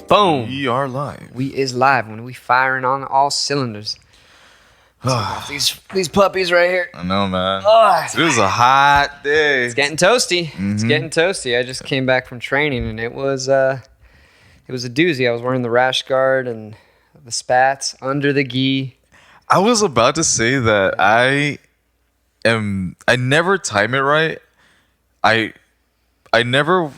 Boom. We are live. We is live when we firing on all cylinders. these puppies right here. I know, man. Oh, It was a hot day. It's getting toasty. It's getting toasty. I just came back from training and it was a doozy. I was wearing the rash guard and the spats under the gi. I was about to say that I never time it right. I never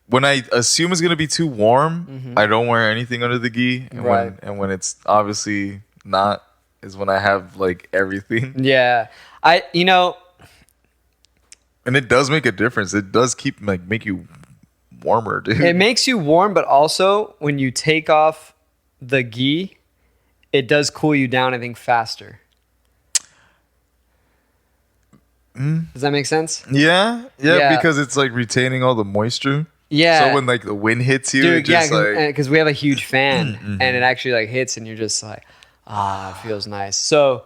when I assume it's gonna be too warm, I don't wear anything under the gi. And Right. when it's obviously not is when I have everything. Yeah. And And it does make a difference. It does keep make you warmer, dude. it makes you warm, but also when you take off the gi, it does cool you down, I think, faster. Does that make sense? Yeah, Yeah. because it's retaining all the moisture. Yeah. So when the wind hits you, Dude, it just because we have a huge fan and it actually hits and you're just it feels nice. So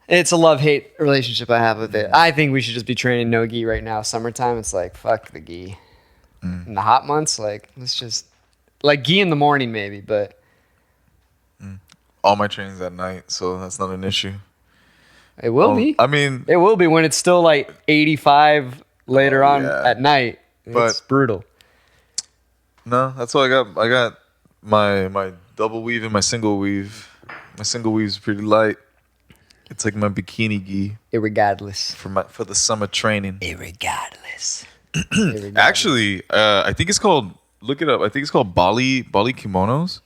it's a love-hate relationship I have with it. I think we should just be training no gi right now. Summertime, it's fuck the gi. In the hot months, let's just gi in the morning maybe, but all my training's at night, so that's not an issue. it will be. I mean, It will be when it's still 85 later on yeah. at night. But- It's brutal. no, that's what I got. I got my double weave and my single weave. My single weave's pretty light. It's like my bikini gi Irregardless. for the summer training. Irregardless. Actually, I think it's called. Look it up. I think it's called Bali kimonos.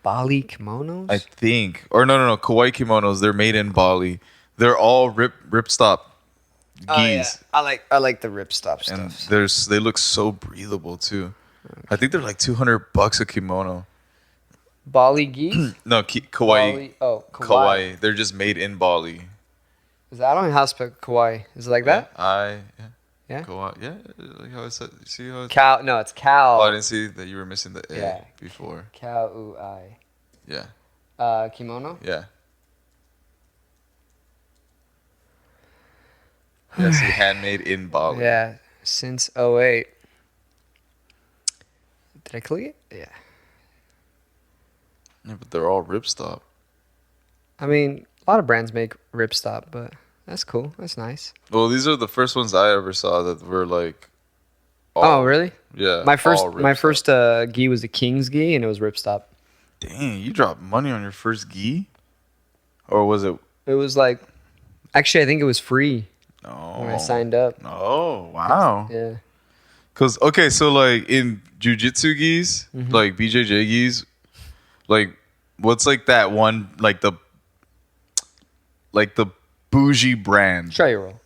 Bali kimonos? I think, or no, Kauai kimonos. They're made in Bali. They're all ripstop gis. Oh, yeah. I like the ripstop And stuff. they look so breathable too. I think they're $200 a kimono. Bali gi? No, Kauai. Bali, oh, Kauai. Kauai. They're just made in Bali. I don't know how to spell Kauai. Is it like that? Yeah. Yeah? Kauai. Yeah. Like how I said. See how it's. Cow. No, it's cow. Oh, I didn't see that you were missing the A Yeah. before. Cow-u-i. Yeah. Kimono? Yeah. Yeah, see, handmade in Bali. Yeah. Since 08. Did I click it? Yeah. Yeah, but they're all ripstop. I mean, a lot of brands make ripstop, but that's cool. That's nice. Well, these are the first ones I ever saw that were Oh, really? Yeah. My first all ripstop. gi was a King's gi, and it was ripstop. Dang, you dropped money on your first gi? Or was it? It was actually, I think it was free No. when I signed up. Oh, wow. Yeah. Because, okay, so in jiu-jitsu gis, BJJ gis, what's that one, the bougie brand? Show you roll.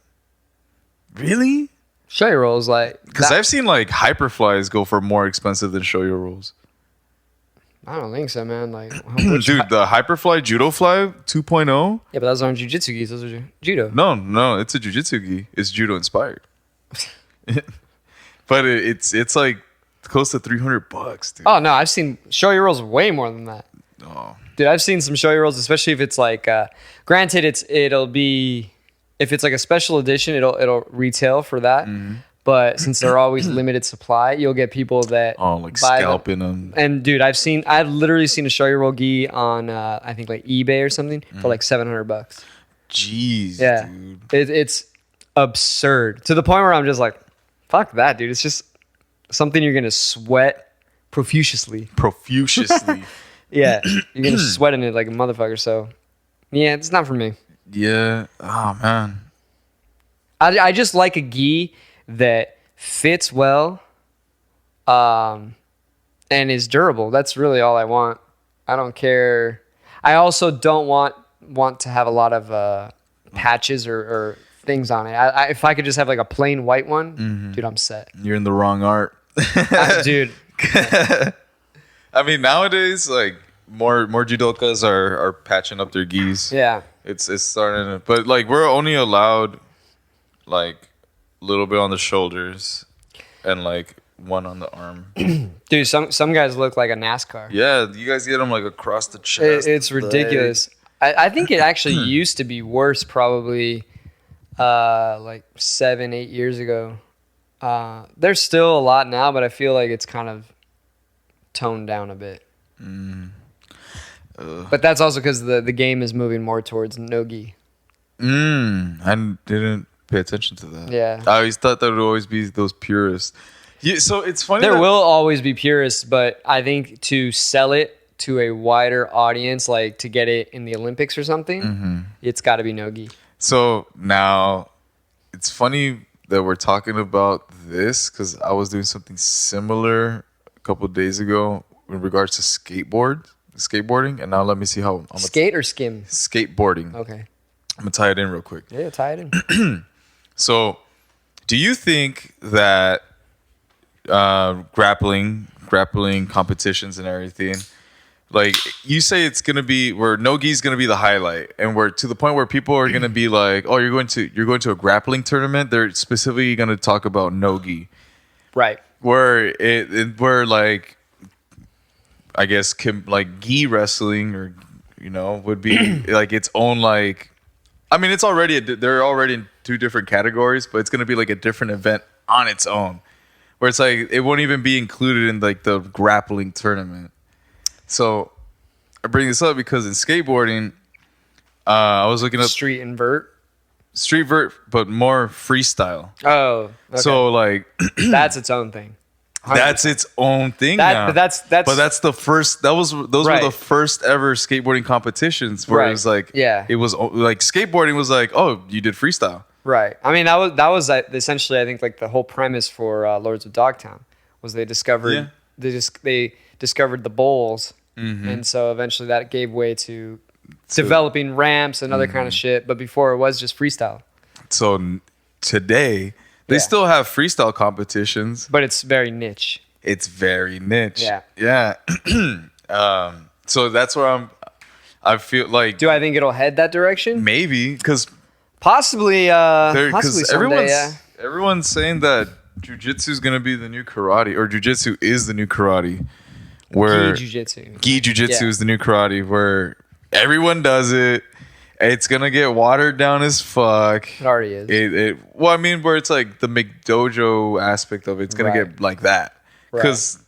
Really? Show you roll is Because I've seen Hyperflies go for more expensive than Shoyo rolls. I don't think so, man. Dude, the Hyperfly Judo Fly 2.0? Yeah, but those aren't jiu-jitsu gis. Those are judo. No, it's a jiu-jitsu gi. It's judo inspired. But it's close to $300, dude. Oh, no. I've seen show you rolls way more than that. Oh. Dude, I've seen some show you rolls, especially if it's granted, it'll be, if it's a special edition, it'll retail for that. But since they're always limited supply, you'll get people that buy scalping them. And dude, I've literally seen a show you roll gi on I think eBay or something for $700. Jeez, Yeah, dude. it's absurd to the point where I'm just fuck that, dude. It's just something you're gonna sweat profusely. Yeah, you're gonna sweat in it like a motherfucker. So, yeah, it's not for me. Yeah. Oh, man. I just like a gi that fits well, and is durable. That's really all I want. I don't care. I also don't want to have a lot of patches or things on it. If I could just have a plain white one, dude, I'm set. You're in the wrong art. Dude. I mean, nowadays, more judokas are patching up their gis. Yeah. It's starting to, but we're only allowed a little bit on the shoulders and one on the arm. Dude, some guys look like a NASCAR. Yeah, you guys get them across the chest. It's ridiculous. I think it actually used to be worse probably 7-8 years ago. There's still a lot now, but I feel like it's kind of toned down a bit. But that's also because the game is moving more towards no-gi. I didn't pay attention to that. Yeah. I always thought that would always be those purists. Yeah, so it's funny. There will always be purists, but I think to sell it to a wider audience, like to get it in the Olympics or something, it's got to be no-gi. So now it's funny that we're talking about this because I was doing something similar a couple of days ago in regards to skateboarding, and now let me see how I'm Skate or skim? Skateboarding. Okay. I'm gonna tie it in real quick. Yeah, tie it in. So, do you think that grappling competitions and everything, like you say, it's gonna be where no-gi is gonna be the highlight, and we're to the point where people are gonna be like, "Oh, you're going to a grappling tournament." They're specifically gonna talk about no-gi, Right. where where like, I guess like gi wrestling or would be like its own like. I mean, it's already they're already in two different categories, but it's gonna be like a different event on its own, where it's like it won't even be included in like the grappling tournament. So I bring this up because in skateboarding, I was looking up Street invert. street vert, but more freestyle. Oh, okay. So like that's its own thing. 100%. that's its own thing now. But that's the first. Those were the first ever skateboarding competitions where it was like, it was like skateboarding was like, oh, you did freestyle. Right. I mean, that was essentially, I think, like the whole premise for Lords of Dogtown was they discovered they discovered the bowls, and so eventually that gave way to developing ramps and other kind of shit. But before it was just freestyle. So today they still have freestyle competitions, but it's very niche. It's very niche. Yeah. So that's where I feel like. Do I think it'll head that direction? Maybe because. Possibly someday, everyone's saying that jiu-jitsu is going to be the new karate, or jiu-jitsu is the new karate. Where gi jiu-jitsu. Gi jiu-jitsu is the new karate, where everyone does it. It's going to get watered down as fuck. It already is. Well, I mean, where it's like the McDojo aspect of it's going to get like that. Because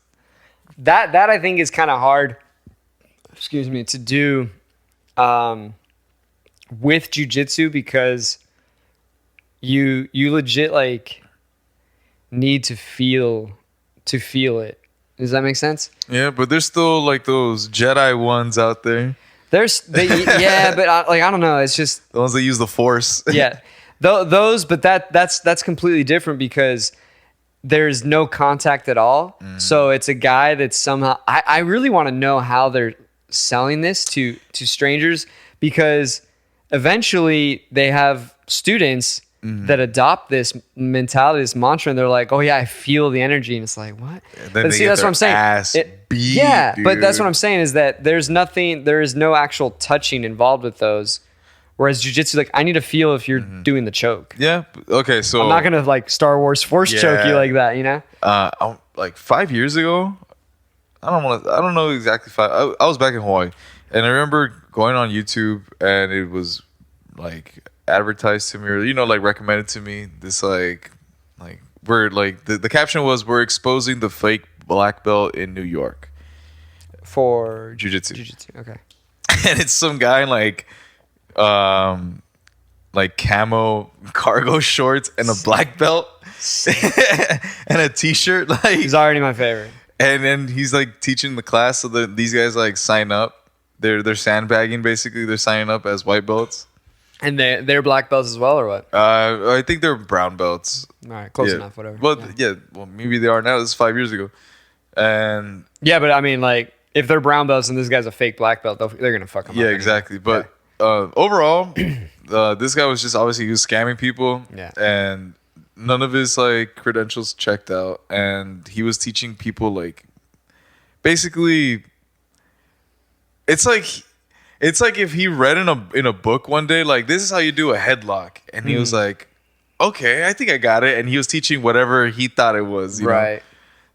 that I think is kind of hard, to do with jiu-jitsu, because you legit like need to feel it. Does that make sense? Yeah, but there's still like those Jedi ones out there. But I don't know. It's just the ones that use the Force. Yeah, those. But that's completely different because there's no contact at all. So it's a guy that's somehow. I really want to know how they're selling this to strangers, because eventually they have students that adopt this mentality, this mantra, and they're like, "Oh yeah, I feel the energy," and it's like, "What?" But see, that's what I'm saying. But that's what I'm saying is that there is no actual touching involved with those. Whereas jiu-jitsu, like, I need to feel if you're doing the choke. Yeah. Okay. So I'm not gonna like Star Wars Force choke you like that, you know? Like 5 years ago, I don't know exactly I was back in Hawaii, and I remember going on YouTube, and it was like advertised to me, or like recommended to me. This like we're like the caption was, "We're exposing the fake black belt in New York for jiu-jitsu." Okay. And it's some guy in like camo cargo shorts and a black belt and a t-shirt. Like, he's already my favorite. And then he's like teaching the class, so that these guys like sign up. They're sandbagging, basically. They're signing up as white belts. And they're black belts as well, or what? I think they're brown belts. All right, close enough, whatever. Well, well, maybe they are now. This is 5 years ago. And yeah, but I mean, like, if they're brown belts and this guy's a fake black belt, they're gonna fuck him up. Yeah, exactly. But overall, this guy was just obviously he was scamming people. Yeah. And none of his like credentials checked out, and he was teaching people like basically. It's like if he read in a book one day, like, this is how you do a headlock, and he was like, okay, I think I got it, and he was teaching whatever he thought it was, you know?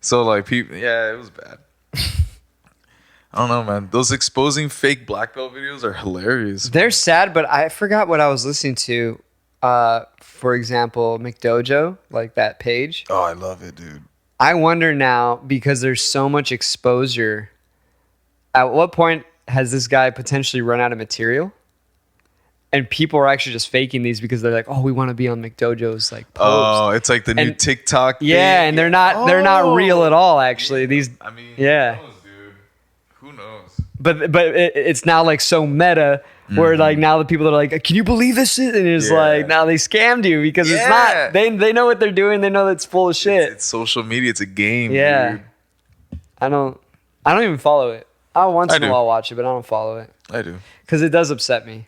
So like people, it was bad. I don't know, man. Those exposing fake black belt videos are hilarious. They're sad, but I forgot what I was listening to. For example, McDojo, like that page. Oh, I love it, dude. I wonder now, because there's so much exposure, at what point has this guy potentially run out of material? And people are actually just faking these because they're like, oh, we want to be on McDojo's like post. Oh, it's like the new TikTok thing. Yeah, and they're not real at all, actually. These, I mean, yeah. who knows, dude? Who knows? But it's now like so meta where like now the people that are like, can you believe this? And it's like, now they scammed you because it's not. They know what they're doing. They know that's full of shit. It's social media. It's a game. Yeah. Dude. I don't even follow it. Once in a while watch it, but I don't follow it. I do. Because it does upset me.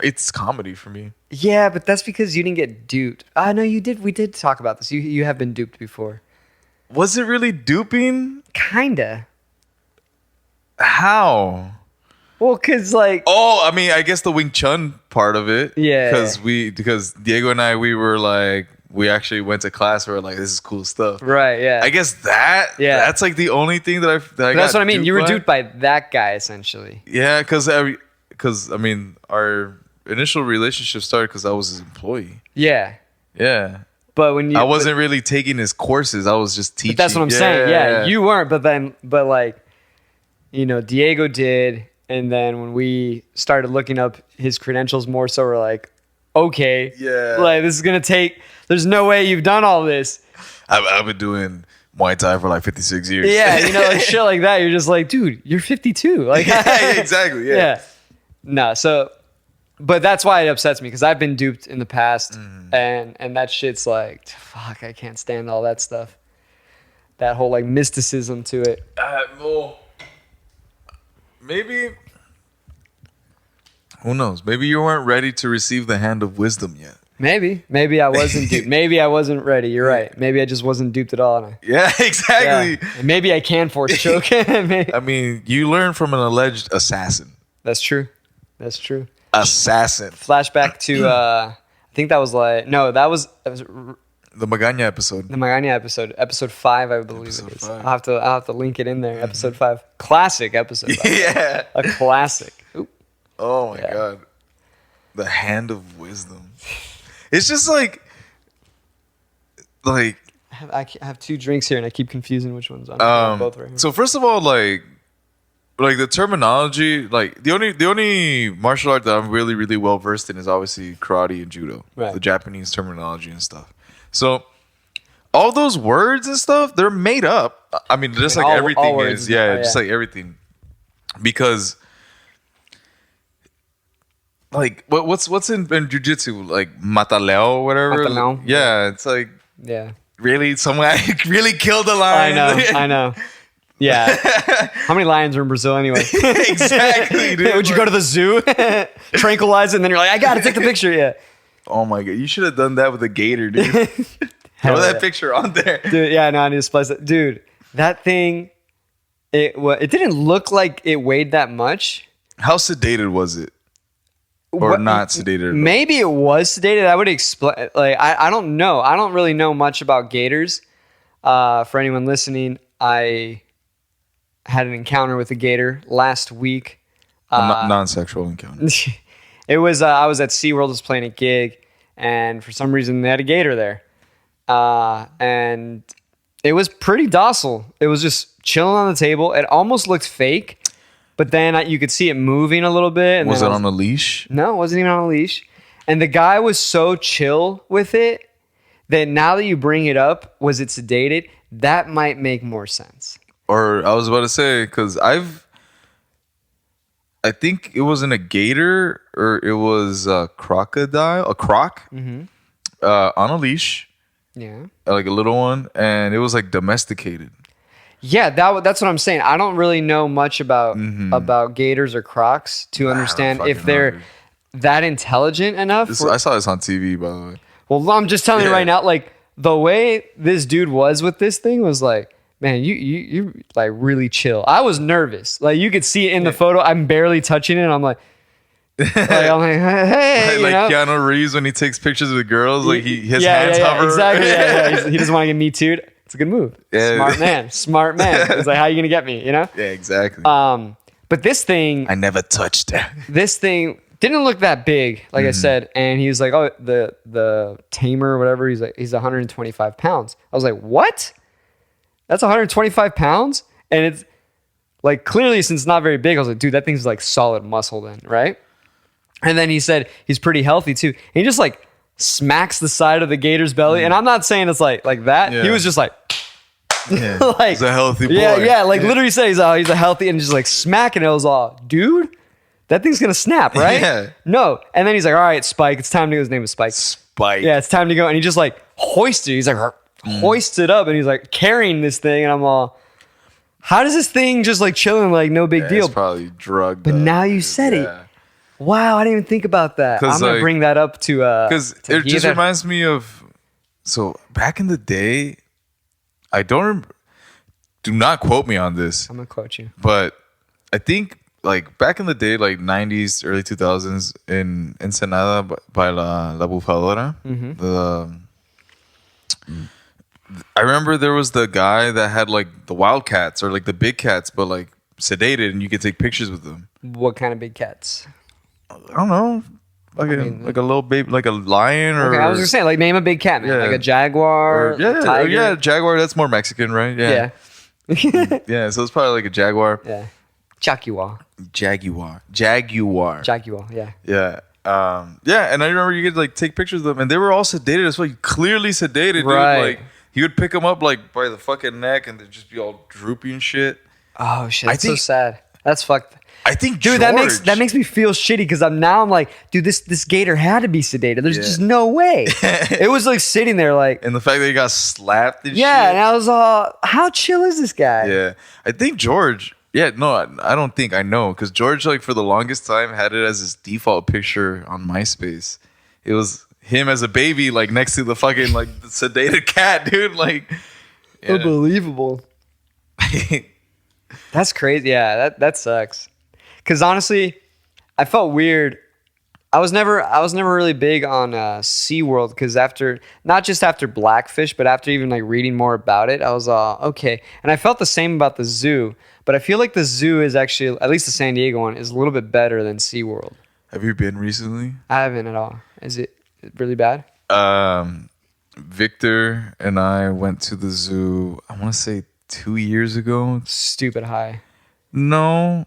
It's comedy for me. Yeah, but that's because you didn't get duped. No, you did. We did talk about this. You have been duped before. Was it really duping? Kinda. How? Well, cause like. Oh, I mean, I guess the Wing Chun part of it. Yeah. Because Diego and I, we were like, we actually went to class. We were like, this is cool stuff. Right. Yeah. I guess that's like the only thing that I. That's what I mean. You were duped by that guy essentially. Yeah, because I mean, our initial relationship started because I was his employee. Yeah. Yeah. But when I wasn't really taking his courses, I was just teaching. But that's what I'm saying. Yeah, you weren't. But like, you know, Diego did, and then when we started looking up his credentials more, so we're like, okay, like this is gonna take. There's no way you've done all this. I've been doing Muay Thai for like 56 years. Yeah, you know, like shit like that. You're just like, dude, you're 52. Like, yeah, exactly. Yeah. No, so, but that's why it upsets me because I've been duped in the past, and that shit's like, fuck, I can't stand all that stuff. That whole like mysticism to it. Well, maybe, who knows? Maybe you weren't ready to receive the hand of wisdom yet. Maybe I wasn't duped. Maybe I wasn't ready. You're right. Maybe I just wasn't duped at all. Yeah, exactly. Yeah. And maybe I can force choke. I mean, you learn from an alleged assassin. That's true. That's true. Assassin. Flashback to I think that was like that was the Magaña episode. The Magaña episode 5, I believe it is. I'll have to link it in there. Episode 5, classic episode. Yeah, a classic. Oop. Oh my god, the hand of wisdom. It's just like I have 2 drinks here, and I keep confusing which ones. I'm both right here. So first of all, like the terminology, like the only martial art that I'm really, really well versed in is obviously karate and judo, right. The Japanese terminology and stuff. So all those words and stuff, they're made up. I mean, just like everything is, just like everything. Because like what's in jiu-jitsu, like mataleo or whatever. Mataleo. Yeah, it's like really someone really killed a lion. I know. Yeah. How many lions are in Brazil anyway? Exactly, dude. Would you go to the zoo, tranquilize it, and then you're like, I gotta take the picture? Yeah. Oh my god, you should have done that with a gator, dude. Throw that picture on there, dude. Yeah, no, I need to splice it, dude. That thing, it didn't look like it weighed that much. How sedated was it, or not sedated? Maybe it was sedated. I would explain. Like, I don't know. I don't really know much about gators. For anyone listening, I had an encounter with a gator last week. Non-sexual encounter. It was I was at SeaWorld, was playing a gig, and for some reason they had a gator there. And it was pretty docile. It was just chilling on the table. It almost looked fake, but then you could see it moving a little bit. And was it on a leash? No, it wasn't even on a leash. And the guy was so chill with it that now that you bring it up, was it sedated? That might make more sense. Or I was about to say, because I think it wasn't a gator, or it was a crocodile, a croc, on a leash. Yeah. Like a little one, and it was like domesticated. Yeah, that's what I'm saying. I don't really know much about gators or crocs to understand if they're that intelligent enough. I saw this on TV, by the way. Well, I'm just telling you right now, like the way this dude was with this thing was like, man, you like really chill. I was nervous. Like you could see it in the photo. I'm barely touching it. And I'm like hey, like Keanu Reeves when he takes pictures with girls, like his hands hover. Exactly. Yeah. He doesn't want to get me too'd. It's a good move. Yeah. Smart man. It's like, how are you gonna get me? You know? Yeah, exactly. But this thing, I never touched it. This thing Didn't look that big, like I said. And he was like, oh, the tamer or whatever, he's like, he's 125 pounds. I was like, what? That's 125 pounds? And it's like, clearly, since it's not very big, I was like, dude, that thing's like solid muscle then, right? And then he said he's pretty healthy too. And he just like smacks the side of the gator's belly. And I'm not saying it's like that. Yeah. He was just like, like, he's a healthy boy. Yeah. Like literally said he's a healthy, and just like smacking it. I was all, dude, that thing's gonna snap, right? Yeah. No. And then he's like, all right, Spike, it's time to go. His name is Spike. Spike. Yeah, it's time to go. And he just like hoists it. He's like, hoists it up, and he's like carrying this thing. And I'm all, how does this thing just like chilling, like no big deal? It's probably drugged. But now you said it. Wow, I didn't even think about that. I'm gonna bring that up to because it just reminds me of, so back in the day, I don't do not quote me on this. I'm gonna quote you, but I think like back in the day, like 90s, early 2000s in Ensenada by La Bufadora, I remember there was the guy that had like the wildcats or like the big cats, but like sedated, and you could take pictures with them. What kind of big cats? I don't know, like a little baby, like a lion, or okay, I was gonna say like name a big cat, man, like a jaguar, tiger. Jaguar. That's more Mexican, right? Yeah. Yeah, so it's probably like a jaguar. Yeah, Jaguar. Yeah. Yeah. And I remember you could like take pictures of them, and they were all sedated as well. Clearly sedated, right? Dude. Like he would pick them up like by the fucking neck, and they'd just be all droopy and shit. Oh shit! That's so sad. That's fucked. I think, dude, George, that makes me feel shitty because I'm like, dude, this gator had to be sedated. There's just no way. It was like sitting there, like, and the fact that he got slapped and shit. And I was all, how chill is this guy? Yeah, I think George. Yeah, no, I don't think I know, because George, like, for the longest time had it as his default picture on MySpace. It was him as a baby, like next to the fucking like the sedated cat, dude. Like, unbelievable. That's crazy. Yeah, that sucks. Because honestly, I felt weird. I was never really big on SeaWorld, because not just after Blackfish, but after even like reading more about it, I was okay. And I felt the same about the zoo, but I feel like the zoo is actually, at least the San Diego one, is a little bit better than SeaWorld. Have you been recently? I haven't at all. Is it really bad? Victor and I went to the zoo, I want to say 2 years ago. Stupid high. No.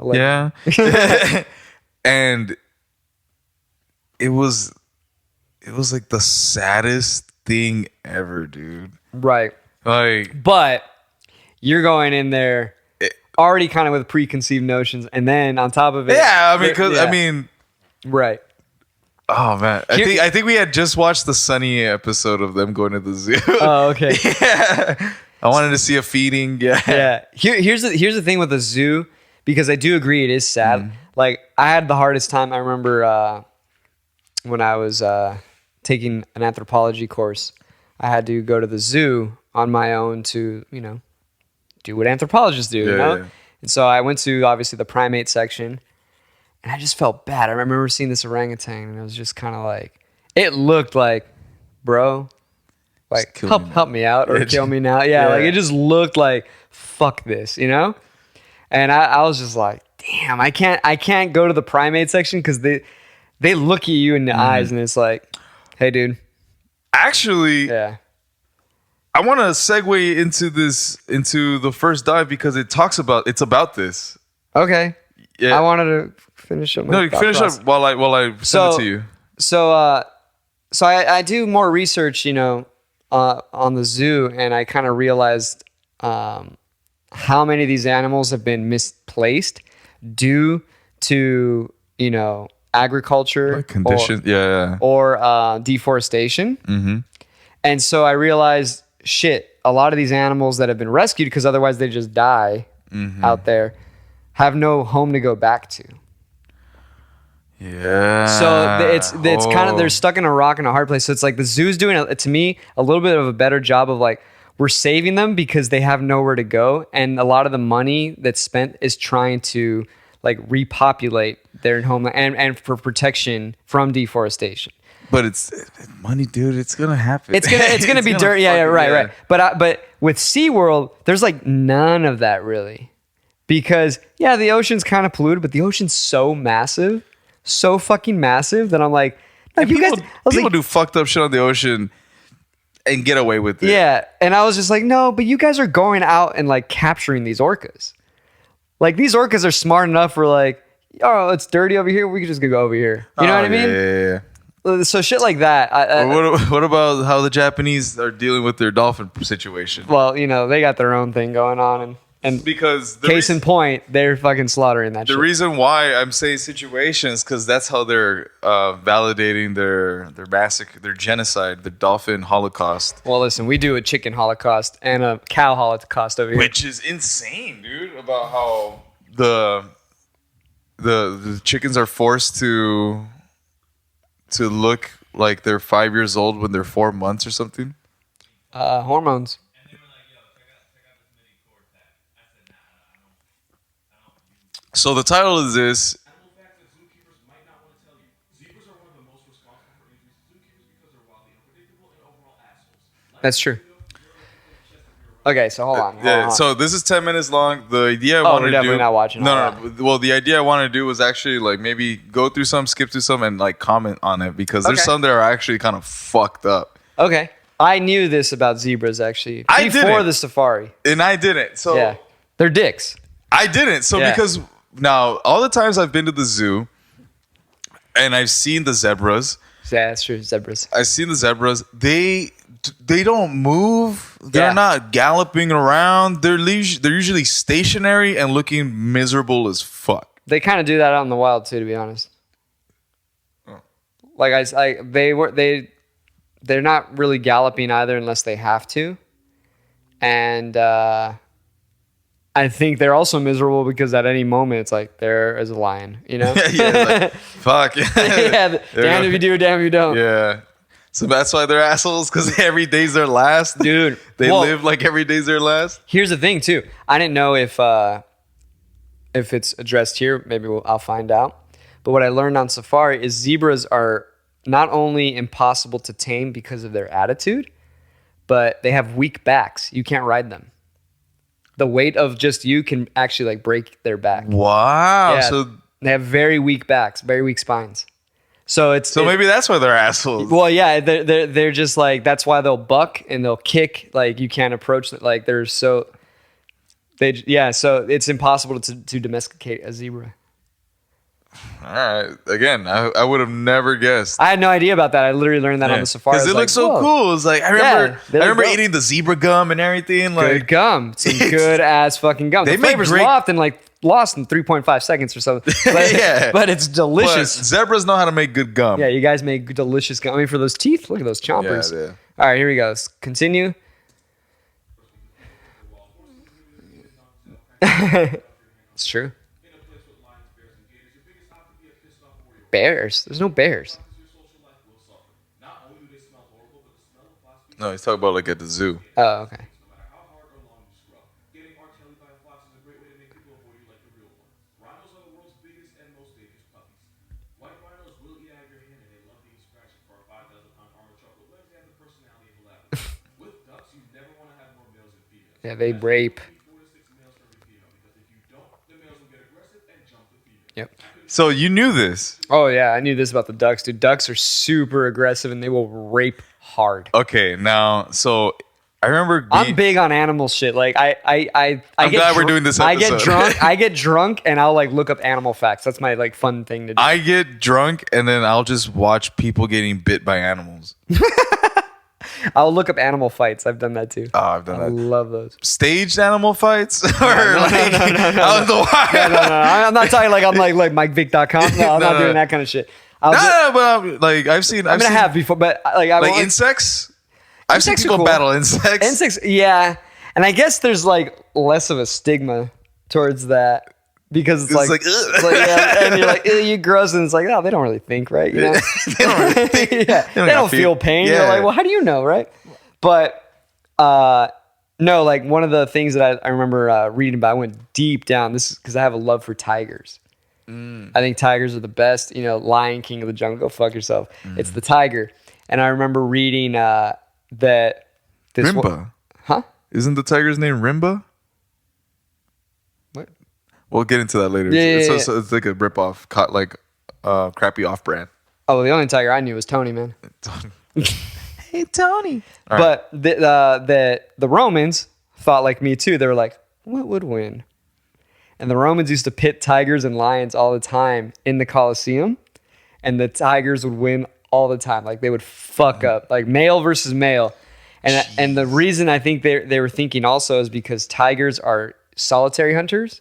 11. Yeah. And it was like the saddest thing ever, dude. Right. Like, but you're going in there already kind of with preconceived notions, and then on top of it, I mean, right. Oh man, I think we had just watched the Sunny episode of them going to the zoo. Oh, okay. Yeah. I wanted to see a feeding. Yeah. Yeah. Here's the thing with the zoo, because I do agree it is sad. Like, I had the hardest time. I remember when I was taking an anthropology course, I had to go to the zoo on my own to, do what anthropologists do, Yeah. And so I went to, obviously, the primate section, and I just felt bad. I remember seeing this orangutan, and it was just kind of like, it looked like, bro, like, help me out or kill me now. Yeah, like, it just looked like, fuck this, And I was just like, damn, I can't go to the primate section, because they look at you in the eyes, and it's like, hey, dude. Actually, yeah. I want to segue into the first dive, because it's about this. Okay. Yeah. I wanted to finish up. No, you finish up while I send it to you. So I do more research, on the zoo, and I kind of realized how many of these animals have been misplaced due to, agriculture, like conditions, or deforestation. Mm-hmm. And so I realized, shit, a lot of these animals that have been rescued, because otherwise they just die out there, have no home to go back to. Yeah. So it's kind of, they're stuck in a rock and a hard place. So it's like the zoo's doing, to me, a little bit of a better job of like, we're saving them because they have nowhere to go. And a lot of the money that's spent is trying to like repopulate their homeland and for protection from deforestation. But it's money, dude. It's gonna happen. It's gonna be dirt. Yeah, right. But with SeaWorld, there's like none of that really, because the ocean's kind of polluted, but the ocean's so massive. so fucking massive that I'm like, no, you guys. I was People like, do fucked up shit on the ocean and get away with it. yeah, and I was just like, no, but you guys are going out and like capturing these orcas. Like these orcas are smart enough for like, oh, it's dirty over here. We can just go over here. You know what I mean? Yeah. So shit like that. What about how the Japanese are dealing with their dolphin situation? Well, you know, they got their own thing going on, and Because case in point, they're fucking slaughtering that the shit. reason why I'm saying situations, because that's how they're validating their massacre, their genocide, the dolphin holocaust, Well, listen, we do a chicken holocaust and a cow holocaust over here. which is insane, dude. About how the chickens are forced to look like they're 5 years old when they're 4 months or something. Hormones. So the title is this. That's true. Okay, so hold on. So this is 10 minutes long. The idea I Oh, wanted we're to do. definitely not watching No, all no. Well, the idea I wanted to do was actually like maybe go through some, skip through some, and like comment on it because there's Okay. some that are actually kind of fucked up. Okay. I knew this about zebras actually I before didn't. the safari. And I didn't. So Yeah. They're dicks. I didn't. So Yeah. because now all the times I've been to the zoo and I've seen the zebras, Yeah, that's true. Zebras. I've seen the zebras. They don't move. They're Yeah. not galloping around. They're usually stationary and looking miserable as fuck. They kind of do that out in the wild too, to be honest. Like they're not really galloping either unless they have to, and I think they're also miserable because at any moment it's like there is a lion, you know? Yeah, like, fuck. Yeah, damn if you do, damn if you don't. Yeah. So that's why they're assholes, because every day's their last. Dude, They well, live like every day's their last. Here's the thing too. I didn't know if it's addressed here. Maybe I'll find out. But what I learned on safari is zebras are not only impossible to tame because of their attitude, but they have weak backs. You can't ride them. The weight of just you can actually like break their back. Wow. Yeah, So they have very weak backs, very weak spines. So maybe that's why they're assholes. well, yeah, they're just like that's why they'll buck and they'll kick. Like you can't approach it. Like they're so So it's impossible to domesticate a zebra. All right. Again, I would have never guessed. I had no idea about that. I literally learned that on the safari. Because it looks so whoa, cool. It's like I remember dope. eating the zebra gum and everything. Like Good gum. Some good ass fucking gum. They The make flavor's great- lost in 3.5 seconds or something. But, Yeah. but it's but delicious. zebras know how to make good gum. Yeah, you guys make delicious gum. I mean, for those teeth, look at those chompers. Yeah. All right, here we go. Let's continue. It's true. Bears? There's no bears. No, he's talking about like at the zoo. Oh, okay. Yeah, they rape. Yep. So you knew this. Oh yeah, I knew this about the ducks, dude. Ducks are super aggressive and they will rape hard. Okay, now so I remember I'm big on animal shit. Like I'm glad we're doing this I get episode. drunk. I get drunk and I'll like look up animal facts. That's my like fun thing to do. I get drunk and then I'll just watch people getting bit by animals. I'll look up animal fights. I've done that too. Oh, I've done I that. love those. Staged animal fights? Or no, like out of the wild? No, I'm not talking like I'm like MikeVick.com. No, I'm not doing that kind of shit. No, but like I've seen. I have before, but like I like won't- insects. I've seen Insects are people cool. battle insects. Insects, yeah. And I guess there's like less of a stigma towards that because it's like, ugh. it's like, yeah, and you're like, ew, you gross, and it's like, oh, they don't really think, right? You know? They don't really think. Yeah, they don't feel pain. Yeah. You're like, well, how do you know, right? But no, like one of the things that I remember reading about, I went deep down. This is because I have a love for tigers. I think tigers are the best. You know, Lion King of the jungle. Go fuck yourself. It's the tiger. And I remember reading that this Rimba. Huh? Isn't the tiger's name Rimba? What? We'll get into that later. Yeah, It's like a ripoff, like crappy off-brand. Oh, the only tiger I knew was Tony, man. Hey, Tony. But the Romans thought like me too. They were like, what would win? And the Romans used to pit tigers and lions all the time in the Colosseum, and the tigers would win all the time. Like they would fuck up, like male versus male. And the reason I think they were thinking also is because tigers are solitary hunters,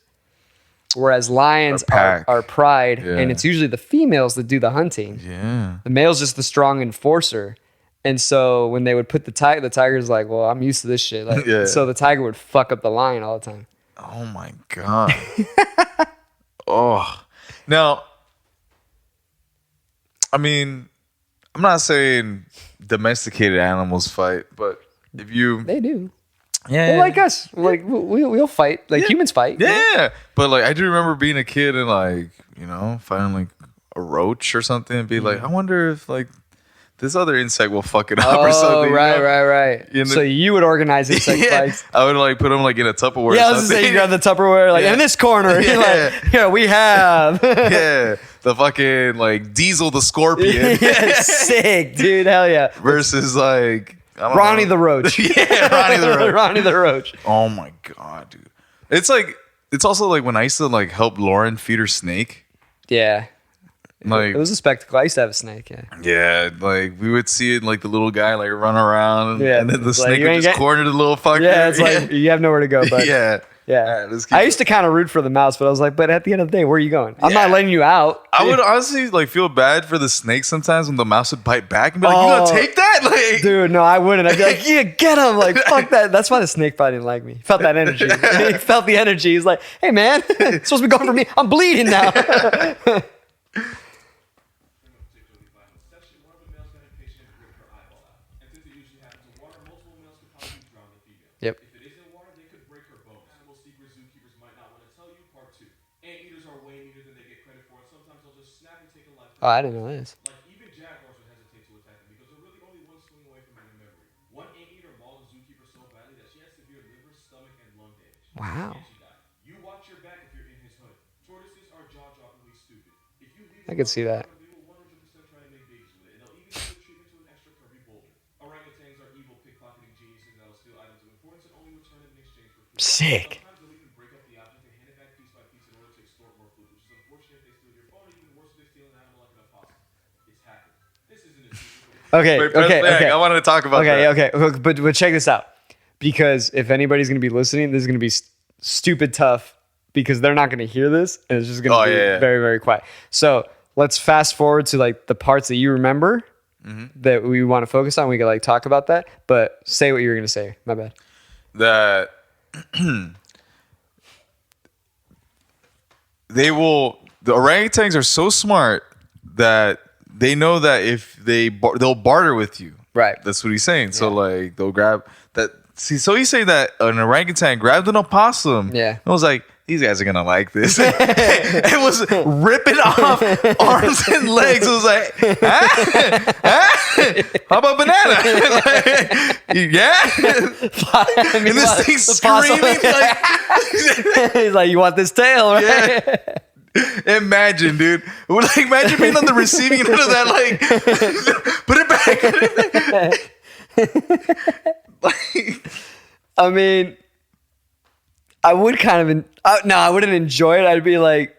whereas lions are pride, and it's usually the females that do the hunting. Yeah. The male's just the strong enforcer. And so when they would put the tiger's like, well, I'm used to this shit. Like, so the tiger would fuck up the lion all the time. Oh my God. Oh. Now, I mean, I'm not saying domesticated animals fight, but if you... They do. Yeah. They're like us. Like, we'll fight. Like, humans fight. Yeah. But, like, I do remember being a kid and, like, you know, finding, like, a roach or something and be like, I wonder if, like, this other insect will fuck it up or something. Right. So you would organize insect fights. I would like put them like in a Tupperware. Yeah, I was just saying, you grab the Tupperware, like in this corner. You're like, here we have. The fucking like Diesel the Scorpion. Sick, dude. Hell yeah. Versus like Ronnie the Roach. Ronnie the Roach. Ronnie the Roach. Oh my God, dude. It's also like when I used to like help Lauren feed her snake. Yeah. Like it was a spectacle. I used to have a snake. Yeah, like we would see it like the little guy like run around, and then the snake would just corner the little fucker. Yeah, it's like you have nowhere to go. But yeah. Right, I used to kind of root for the mouse, but I was like, but at the end of the day, where are you going? I'm not letting you out. I would honestly like feel bad for the snake sometimes when the mouse would bite back and be like, you gonna take that? Like, dude, no, I wouldn't. I'd be like, yeah, get him. Like, fuck that. That's why the snake probably didn't like me. He felt that energy. He felt the energy. He's like, hey man, it's supposed to be going for me. I'm bleeding now. Yep. If it is in water, they could break her bones. Animal secret zookeepers might not want to tell you. Part 2. Anteaters are way neater than they get credit for, and sometimes they'll just snap and take a life. Oh, I didn't know this. Like even jaguars would hesitate to attack them because they're really only one swing away from ending memory. One anteater mauled a zookeeper so badly that she had severe liver, stomach, and lung damage. Wow. And she died. You watch your back if you're in his hood. Tortoises are jaw-droppingly stupid. If you leave I could see that. they will 100% try to make babies with it, and they'll even give treatment to an extra curvy boulder. Orangutans are evil pickpocketing geniuses that'll steal items of importance and only return it in exchange for food. Sick. Sometimes they'll even break up the object and hand it back piece by piece in order to extort more food, which is unfortunate if they steal your phone, even worse if they steal an animal like an opossum. It's hacking. This isn't a secret. Okay. I wanted to talk about that. Okay. But check this out. Because if anybody's going to be listening, this is going to be stupid tough because they're not going to hear this and it's just going to be very, very quiet. So let's fast forward to like the parts that you remember that we want to focus on. We can like talk about that, but say what you were going to say. My bad. That the orangutans are so smart that they know that if they'll barter with you. Right. That's what he's saying. Yeah. So like they'll grab that. See, so he's saying that an orangutan grabbed an opossum. Yeah. I was like, these guys are gonna like this. It was ripping off arms and legs. It was like, how about banana? I mean, and this thing's screaming like, he's like, you want this tail, right? Yeah. Imagine, dude. Imagine being on the receiving end of that. Like, put it back. I mean, I would kind of. No, I wouldn't enjoy it. I'd be like,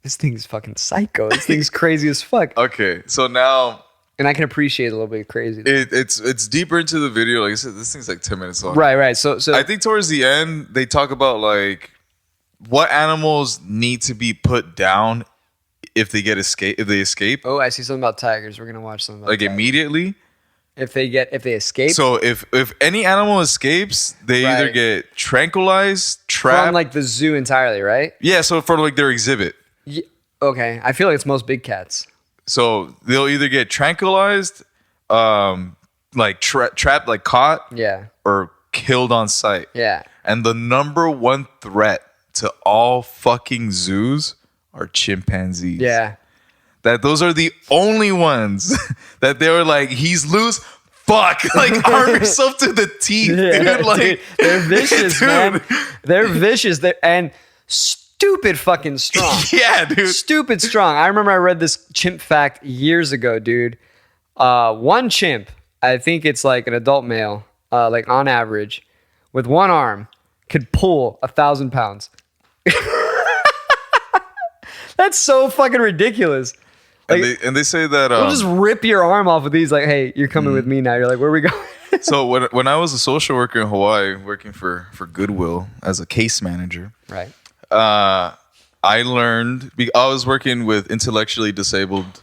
this thing's fucking psycho. This thing's crazy as fuck. Okay, so now. And I can appreciate a little bit of crazy. It's deeper into the video. Like I said, this thing's like 10 minutes long. Right. So I think towards the end they talk about like what animals need to be put down if they escape. Oh, I see something about tigers. We're gonna watch something about like tigers. Immediately. If they escape. So if any animal escapes, they either get tranquilized, trapped from like the zoo entirely, right? Yeah. So for like their exhibit. Yeah, okay, I feel like it's most big cats. So they'll either get tranquilized, like trapped, like caught, or killed on sight. Yeah. And the number one threat to all fucking zoos are chimpanzees. Yeah. That those are the only ones that they were like, he's loose. Fuck, like arm yourself to the teeth, dude. Like dude, they're vicious, man. They're vicious. And stupid fucking strong. Yeah, dude. Stupid strong. I remember I read this chimp fact years ago, dude. One chimp, I think it's like an adult male, like on average, with one arm, could pull 1,000 pounds. That's so fucking ridiculous. Like, And they say that we'll just rip your arm off with these. Like, hey, you're coming with me now. You're like, where are we going? so when I was a social worker in Hawaii, working for Goodwill as a case manager, Right. I learned. I was working with intellectually disabled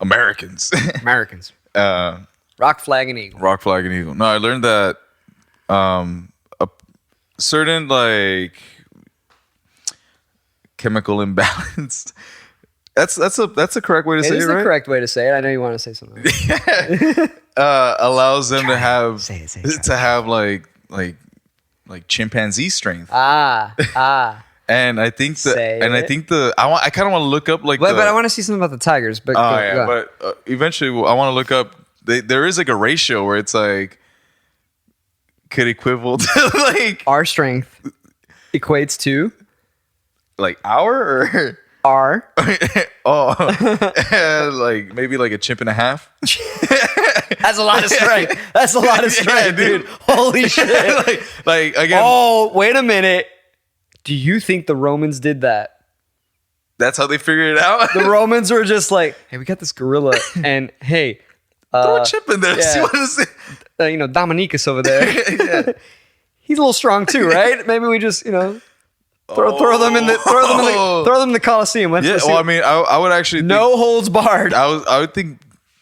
Americans. Americans. Rock, flag, and eagle. Rock, flag, and eagle. No, I learned that a certain like chemical imbalance. That's a correct way to say it, It is right? the correct way to say it. I know you want to say something. Allows them to have Say it, to have like chimpanzee strength. And I think Say I it. think I kind of want to look up like But I want to see something about the tigers. But oh go- yeah, go. but eventually I want to look up. There is like a ratio where it's like could equivalent to like our strength equates to hour or our. like maybe like a chimp and a half. That's a lot of strength. That's a lot of strength, dude. Holy shit. like again, Oh, wait a minute. Do you think the Romans did that? that's how they figured it out. The Romans were just like, hey, we got this gorilla, and hey, Throw a chip in there. yeah. See what is it? Dominicus over there. He's a little strong too, right? Maybe we just, throw them in the Colosseum. Let's Yeah. see. Well, I mean, I would actually think, No holds barred. I would think.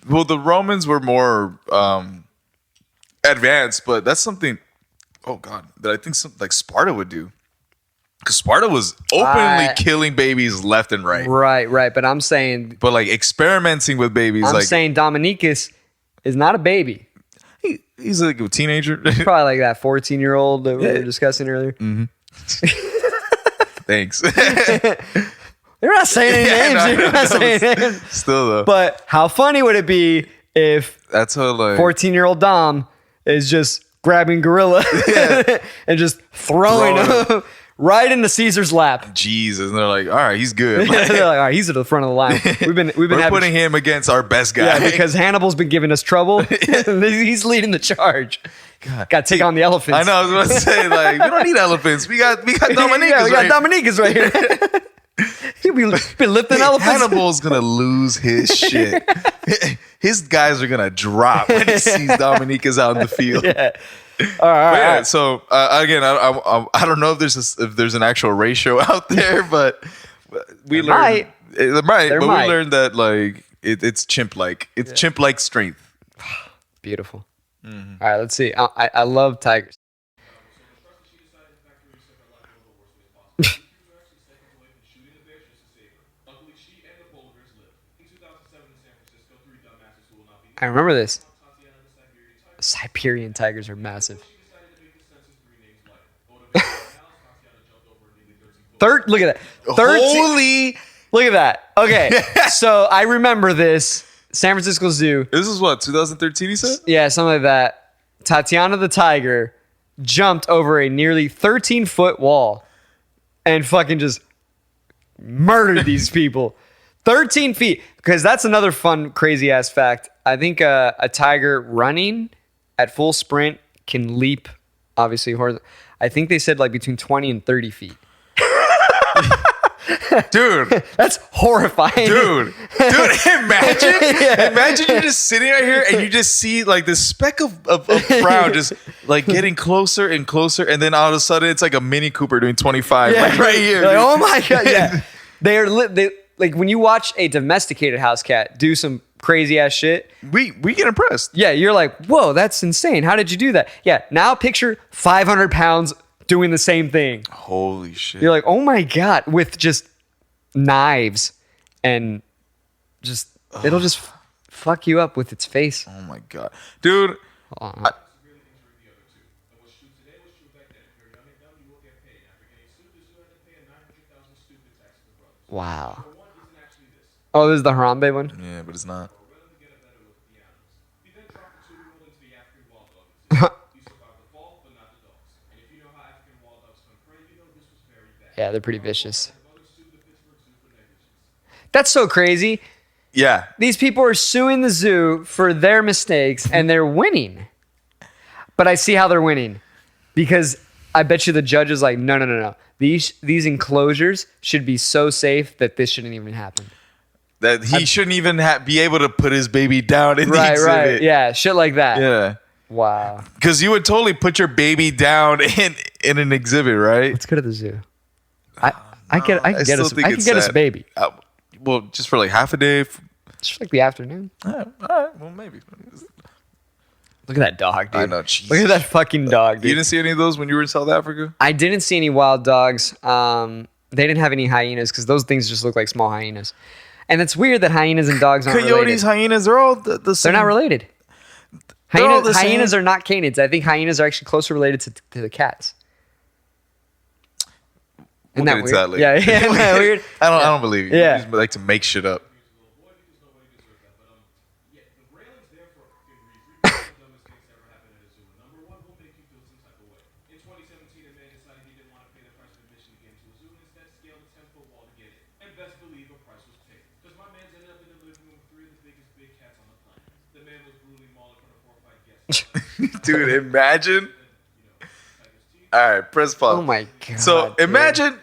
Well, the Romans were more advanced, but that's something. Oh God, that I think like Sparta would do, because Sparta was openly killing babies left and right. Right. But I'm saying But like experimenting with babies, I'm like saying Dominicus is not a baby. he's like a teenager. Probably like that 14-year-old that we were discussing earlier. Thanks. They're not saying any names. no, dude. They're not saying names. Still though, But how funny would it be if that's how like 14-year-old Dom is just grabbing gorilla and just throwing him right into Caesar's lap? Jesus, and they're like, all right, he's good. They're like, all right, he's at the front of the line. We've been We're having, putting him against our best guy. yeah, because Hannibal's been giving us trouble. He's leading the charge. Got to take on the elephants. I know. I was about to say, like, we don't need elephants. We got Dominicus. Yeah, we got right? Dominicus right here. He'll be lifting elephants. Hannibal's gonna lose his shit. His guys are gonna drop when he sees Dominicus out in the field. Yeah. All right. But yeah. So again, I don't know if there's an actual ratio out there, but we There learned might. but There we might. learned that like it's chimp-like. It's chimp-like strength. Beautiful. All right, let's see. I love tigers. I remember this. Siberian tigers are massive. Look at that. 13. Holy! Look at that. Okay, so I remember this. San Francisco Zoo. This is what 2013. He said. Yeah, something like that. Tatiana the tiger jumped over a nearly 13-foot wall and fucking just murdered these people. 13 feet. Because that's another fun, crazy ass fact. I think a tiger running at full sprint can leap, obviously, horizontal. I think they said like between 20 and 30 feet. Dude, That's horrifying. dude, imagine you're just sitting right here and you just see like this speck of brown just like getting closer and closer, and then all of a sudden it's like a Mini Cooper doing 25 like right here. Like, dude. oh my god, yeah. They like when you watch a domesticated house cat do some crazy ass shit. We get impressed. Yeah, you're like, whoa, that's insane. How did you do that? Yeah, now picture 500 pounds doing the same thing. Holy shit. You're like, oh my god, with just knives and just it'll just fuck you up with its face. Oh my god. Dude, Wow. Oh, this is the Harambe one? yeah, but it's not. Yeah, they're pretty vicious. That's so crazy. Yeah. These people are suing the zoo for their mistakes, and they're winning. But I see how they're winning, because I bet you the judge is like, no. These enclosures should be so safe that this shouldn't even happen. That he shouldn't even be able to put his baby down in the exhibit. Right. Yeah, shit like that. Yeah. Wow. Because you would totally put your baby down in an exhibit, right? Let's go to the zoo. I can get us a baby. Well, just for like half a day. Just for like the afternoon. All right, well, maybe. Look at that dog, dude. I know. Geez. Look at that fucking dog, dude. You didn't see any of those when you were in South Africa? I didn't see any wild dogs. They didn't have any hyenas because those things just look like small hyenas. And it's weird that hyenas and dogs aren't Coyotes, related. hyenas, they're all the same. They're not related. They're all the same. Hyenas are not canids. I think hyenas are actually closer related to the cats. We'll Isn't get into that later. Yeah, isn't that weird? I don't believe you. Yeah. You just like to make shit up. Dude, imagine. All right, press pause. Oh my god. So dude. imagine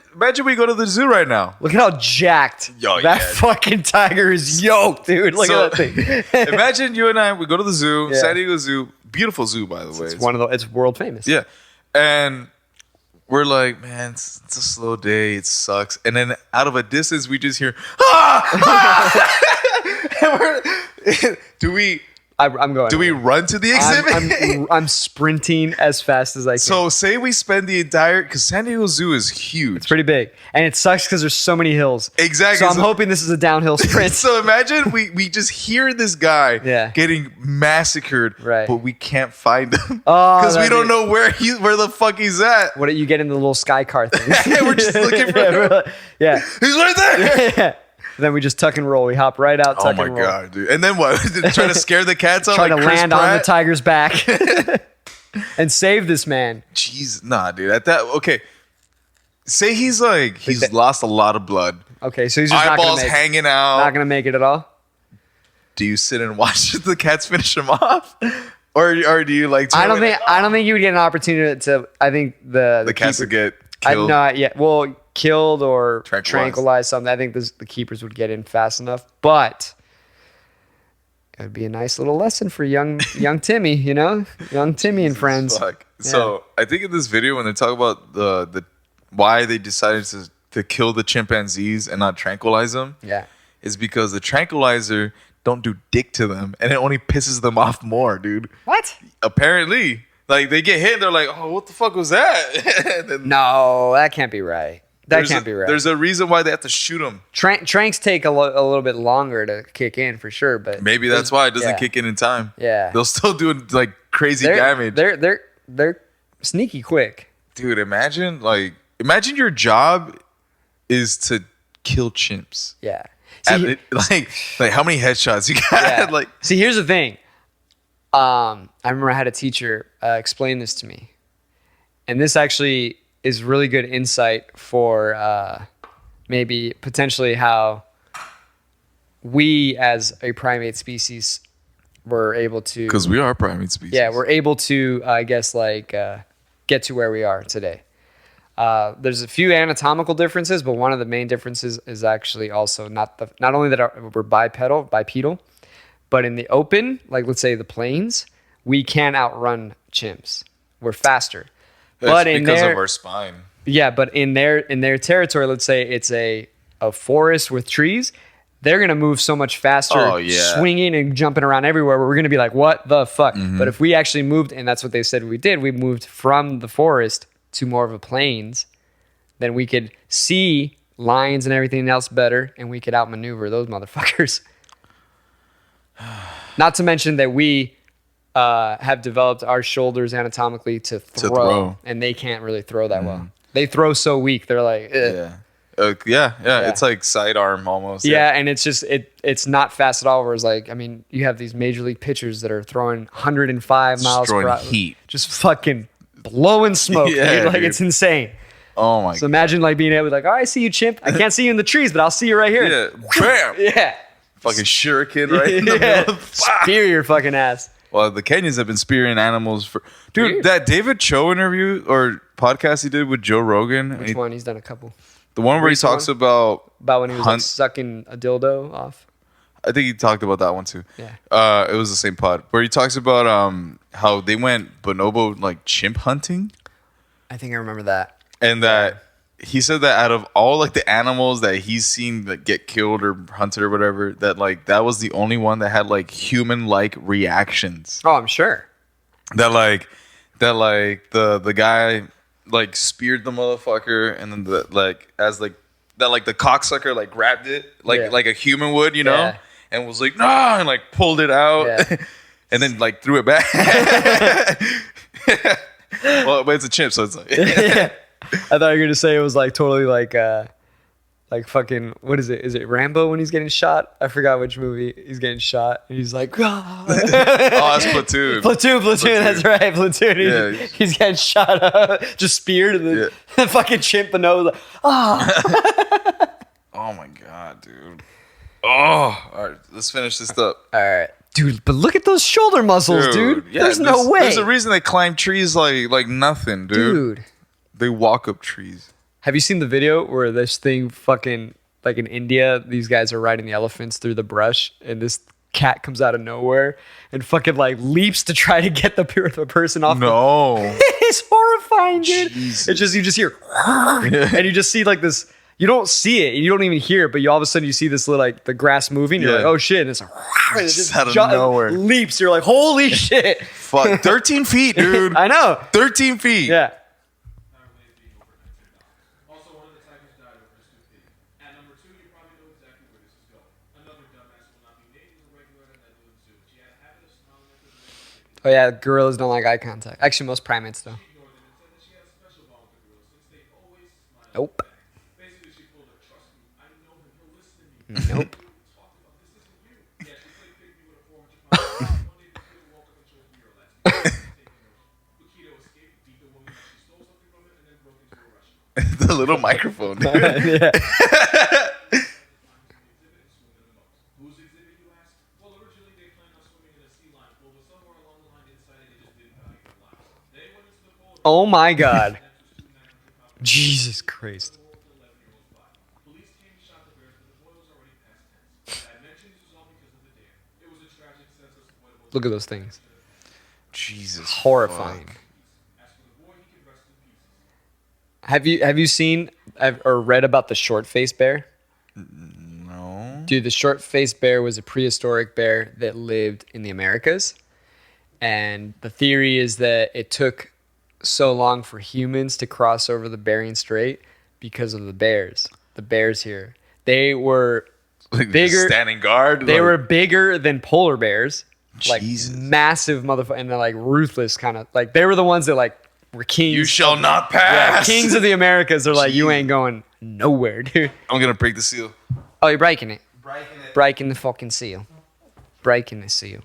we go to the zoo right now. Look at how jacked that fucking tiger is yoked, dude. Look at that thing. Imagine you and I, we go to the zoo, Yeah. San Diego Zoo, beautiful zoo by the way. It's world famous. Yeah, and we're like, man, it's a slow day. It sucks. And then out of a distance, we just hear, and do we? I'm going. Do we run to the exhibit? I'm sprinting as fast as I can. So say we spend the entire, because San Diego Zoo is huge. It's pretty big, and it sucks because there's so many hills. Exactly. So I'm hoping this is a downhill sprint. So imagine we just hear this guy Yeah. getting massacred, Right. but we can't find him Oh, because we that'd don't be- know where the fuck he's at. What do you get in the little sky car thing? We're just looking for him. Yeah. He's right there. Yeah. Then we just tuck and roll. We hop right out, Oh tuck my and roll. god, dude! And then what? Try to scare the cats off? Try like to Chris land on the Pratt? tiger's back and save this man. Jeez, nah, dude. At that, okay. Say he's lost a lot of blood. Okay, so he's just not Eyeballs gonna make hanging it. out. Not gonna make it at all. Do you sit and watch the cats finish him off, or do you like? I don't think you would get an opportunity to. I think the cats keeper- would get killed. Not yet. Well, killed or Tranquilized. something. I think the keepers would get in fast enough, but it would be a nice little lesson for young Timmy. You know, young Timmy and friends. Fuck. Yeah. So I think in this video when they talk about the why they decided to kill the chimpanzees and not tranquilize them, Yeah. is because the tranquilizer don't do dick to them and it only pisses them off more, dude. What? Apparently, like they get hit and they're like, oh, what the fuck was that? And then No, that can't be right. That can't be right. There's a reason why they have to shoot them. Tranks take a little bit longer to kick in for sure, but Maybe that's why it doesn't yeah. kick in time. Yeah. They'll still do like crazy damage. They're sneaky quick. Dude, imagine your job is to kill chimps. Yeah. At See, it- like how many headshots you got? yeah. Like See, here's the thing. I remember I had a teacher explain this to me, and this actually is really good insight for maybe potentially how we as a primate species were able to. because we are primate species. Yeah, we're able to, I guess, get to where we are today. There's a few anatomical differences, but one of the main differences is actually also not only that we're bipedal, but in the open, like let's say the plains, we can outrun chimps. We're faster. But because of our spine. Yeah, but in their territory, let's say it's a forest with trees, they're gonna move so much faster, Oh, yeah. swinging and jumping around everywhere. Where we're gonna be like, what the fuck? But if we actually moved, and that's what they said we did, we moved from the forest to more of a plains, then we could see lines and everything else better, and we could outmaneuver those motherfuckers. Not to mention that we have developed our shoulders anatomically to throw, and they can't really throw that well. They throw so weak. They're like, ugh. Yeah. It's like sidearm almost. Yeah, and it's just it's not fast at all. Whereas like, I mean, you have these major league pitchers that are throwing 105 miles per Destroying hour, heat. just fucking blowing smoke. Yeah, dude. Like dude. it's insane. Oh my So imagine like being able to like, oh, I see you, chimp. I can't see you in the trees, but I'll see you right here. Yeah. Bam. Yeah. Fucking shuriken right in the middle. Spear your fucking ass. Well, the Kenyans have been spearing animals for... Dude, Weird. that David Cho interview or podcast he did with Joe Rogan. Which one? He's done a couple. The one where he Recent talks one? about... About when he was like, Hunt- sucking a dildo off. I think he talked about that one too. Yeah. It was the same pod. Where he talks about how they went bonobo like chimp hunting. I think I remember that. And that he said that out of all like the animals that he's seen that get killed or hunted or whatever, that like that was the only one that had like human like reactions. Oh, I'm sure. That like the guy like speared the motherfucker and then the like as like that like the cocksucker like grabbed it like a human would, you know, Yeah. and was like nah and like pulled it out Yeah. and then like threw it back. Well, but it's a chimp, so it's like Yeah. I thought you were gonna say it was like totally like fucking, what is it? Is it Rambo when he's getting shot? I forgot which movie he's getting shot. And he's like, oh, that's Platoon. Platoon. That's right, Platoon. Yeah. He's getting shot, just speared, and then the fucking chimp the nose. Like, oh. Oh my god, dude. Oh, all right, let's finish this up. All right, dude. But look at those shoulder muscles, dude. Yeah, there's no way. There's a reason they climb trees like nothing, dude. They walk up trees. Have you seen the video where this thing fucking, like in India, these guys are riding the elephants through the brush and this cat comes out of nowhere and fucking like leaps to try to get the person off? No. It's horrifying, dude. Jesus. It's just, you just hear, and you just see like this, you don't see it and you don't even hear it, but you all of a sudden you see this little, like the grass moving. You're like, oh shit. And it's like, and it Just out of nowhere. leaps. You're like, holy shit. Fuck. 13 feet, dude. I know. 13 feet. Yeah. Also, one of the tigers died over his stupidity. At number 2, you probably know exactly where this is going. Another dumbass will not be named as a regular at that little zoo. She had a habit of smiling at the Oh yeah, gorillas don't like eye contact. Actually, most primates though. ignored them and said that she had a special bond with the gorillas since they always smiled. Nope. Basically, she pulled a trust me, I know him, he'll listen to me. Nope. We talked about this isn't you. Yeah, she played pygmy with a 400-pound dog. One day the kid woke up and chose me or less. Bukito escaped, beat the woman that she stole something from him, and then broke into a restaurant. The little microphone, dude. Yeah. Whose exhibit, you ask? Well, originally they planned on swimming in a sea lion pool, but somewhere along the line they decided they just didn't value their lives. They went into the pool. Oh my god. Jesus Christ. Police came and shot the bears, but the boy was already past tense. I mentioned this was all because of the dam. It was a tragic, senseless boy. Look at those things. Jesus. Horrifying. As for the boy, he could rest in peace. Have you seen or read about the short-faced bear? No. Dude, the short-faced bear was a prehistoric bear that lived in the Americas. And the theory is that it took so long for humans to cross over the Bering Strait because of the bears. The bears here. They were Like bigger. standing guard. They like- were bigger than polar bears. Like Jesus. massive motherfucker, and they're like ruthless kind of. Like they were the ones that like were kings. You shall not Yeah, pass. kings of the Americas. They're like, you Jeez. ain't going nowhere, dude. I'm gonna break the seal. Oh, you're breaking it. Breaking the fucking seal. Breaking the seal.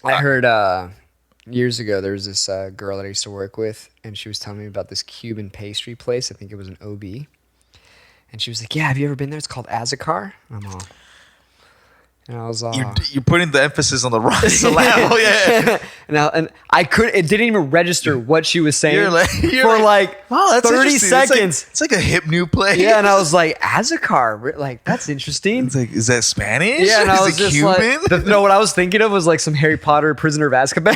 I heard years ago there was this girl that I used to work with, and she was telling me about this Cuban pastry place. I think it was an OB. And she was like, yeah, have you ever been there? It's called Azacar. I'm all... And I was all... You're putting the emphasis on the wrong syllable. Yeah. and I could. It didn't even register what she was saying You're for like wow, that's 30 interesting. seconds. It's like a hip new place. Yeah, and I was like, Azacar, like that's interesting. It's like, is that Spanish? Yeah, and I Is was it just Cuban? like, no, what I was thinking of was like some Harry Potter Prisoner of Azkaban.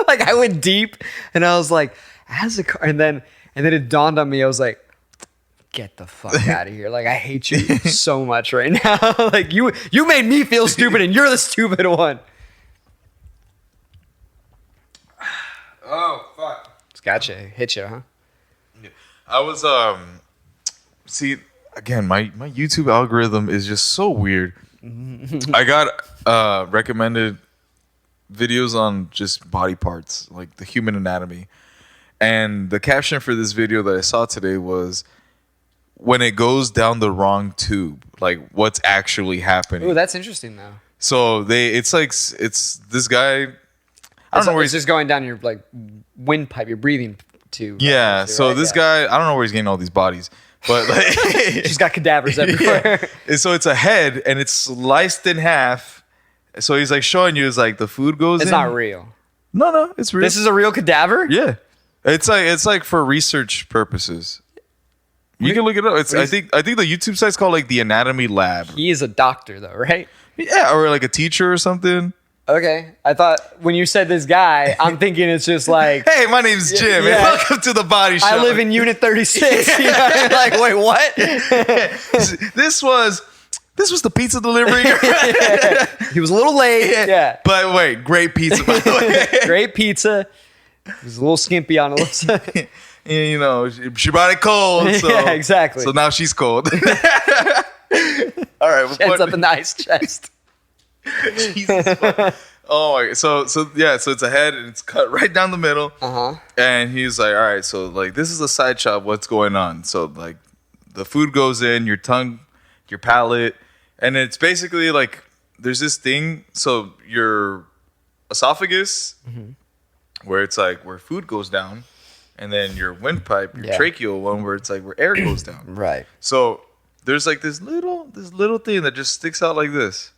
Like I went deep, and I was like, Azacar, and then it dawned on me. I was like, get the fuck out of here! Like I hate you so much right now. Like you made me feel stupid, and you're the stupid one. Oh fuck! Gotcha, hit you, huh? I was see again. My YouTube algorithm is just so weird. I got recommended videos on just body parts, like the human anatomy, and the caption for this video that I saw today was, "When it goes down the wrong tube, like what's actually happening." Ooh, that's interesting though. So it's this guy. I don't know where It's he's just going down your like windpipe, your breathing to. Yeah. So right? this guy, I don't know where he's getting all these bodies, but like, She's got cadavers everywhere. And so it's a head and it's sliced in half. So he's like showing you, is like the food goes It's in. not real. No, it's real. This is a real cadaver? Yeah. It's like for research purposes. You can look it up. I think the YouTube site's called like the Anatomy Lab. He is a doctor, though, right? Yeah, or like a teacher or something. Okay. I thought when you said this guy, I'm thinking it's just like, Hey, my name's Jim, and yeah. welcome to the Body Shop. I live in Unit 36. You know what I mean? Like, wait, what? This was the pizza delivery. He was a little late. Yeah. But wait, great pizza, by the way. Great pizza. He was a little skimpy on a little. And, you know, she brought it cold. So, Yeah, exactly. So now she's cold. All right. Ends up in the ice chest. Jesus. Oh my. So it's a head and it's cut right down the middle. Uh-huh. And he's like, all right, so like this is a side shot. What's going on? So like the food goes in your tongue, your palate, and it's basically like there's this thing. So your esophagus, where it's like where food goes down, and then your windpipe, your tracheal one, where it's like where air goes down. Right. So there's like this little thing that just sticks out like this.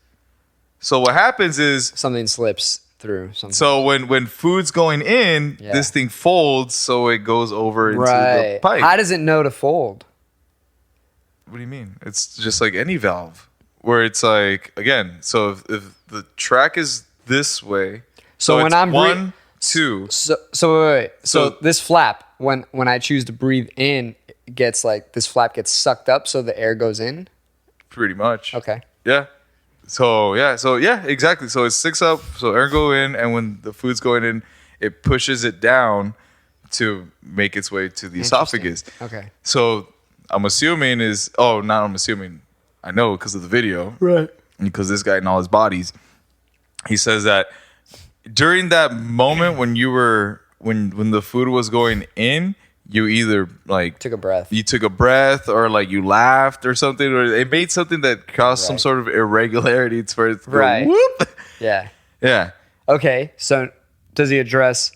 So what happens is, Something slips through. Something. so when food's going in, Yeah. this thing folds, so it goes over into the Right. pipe. How does it know to fold? What do you mean? It's just like any valve, where it's like again. So if the track is this way, So when it's I'm one, two. So wait. So So- this flap, when I choose to breathe in, it gets like this flap gets sucked up, so the air goes in. Pretty much. Okay. Yeah. So yeah, exactly. So it sticks up, so air go in, and when the food's going in, it pushes it down to make its way to the esophagus. Okay. So I'm assuming I know because of the video, Right. because this guy and all his bodies, he says that during that moment when when the food was going in, you either like Took a breath. you took a breath or like you laughed or something, or it made something that caused some Right. sort of irregularity for it to go Right. whoop. Yeah. Yeah. Okay. So does he address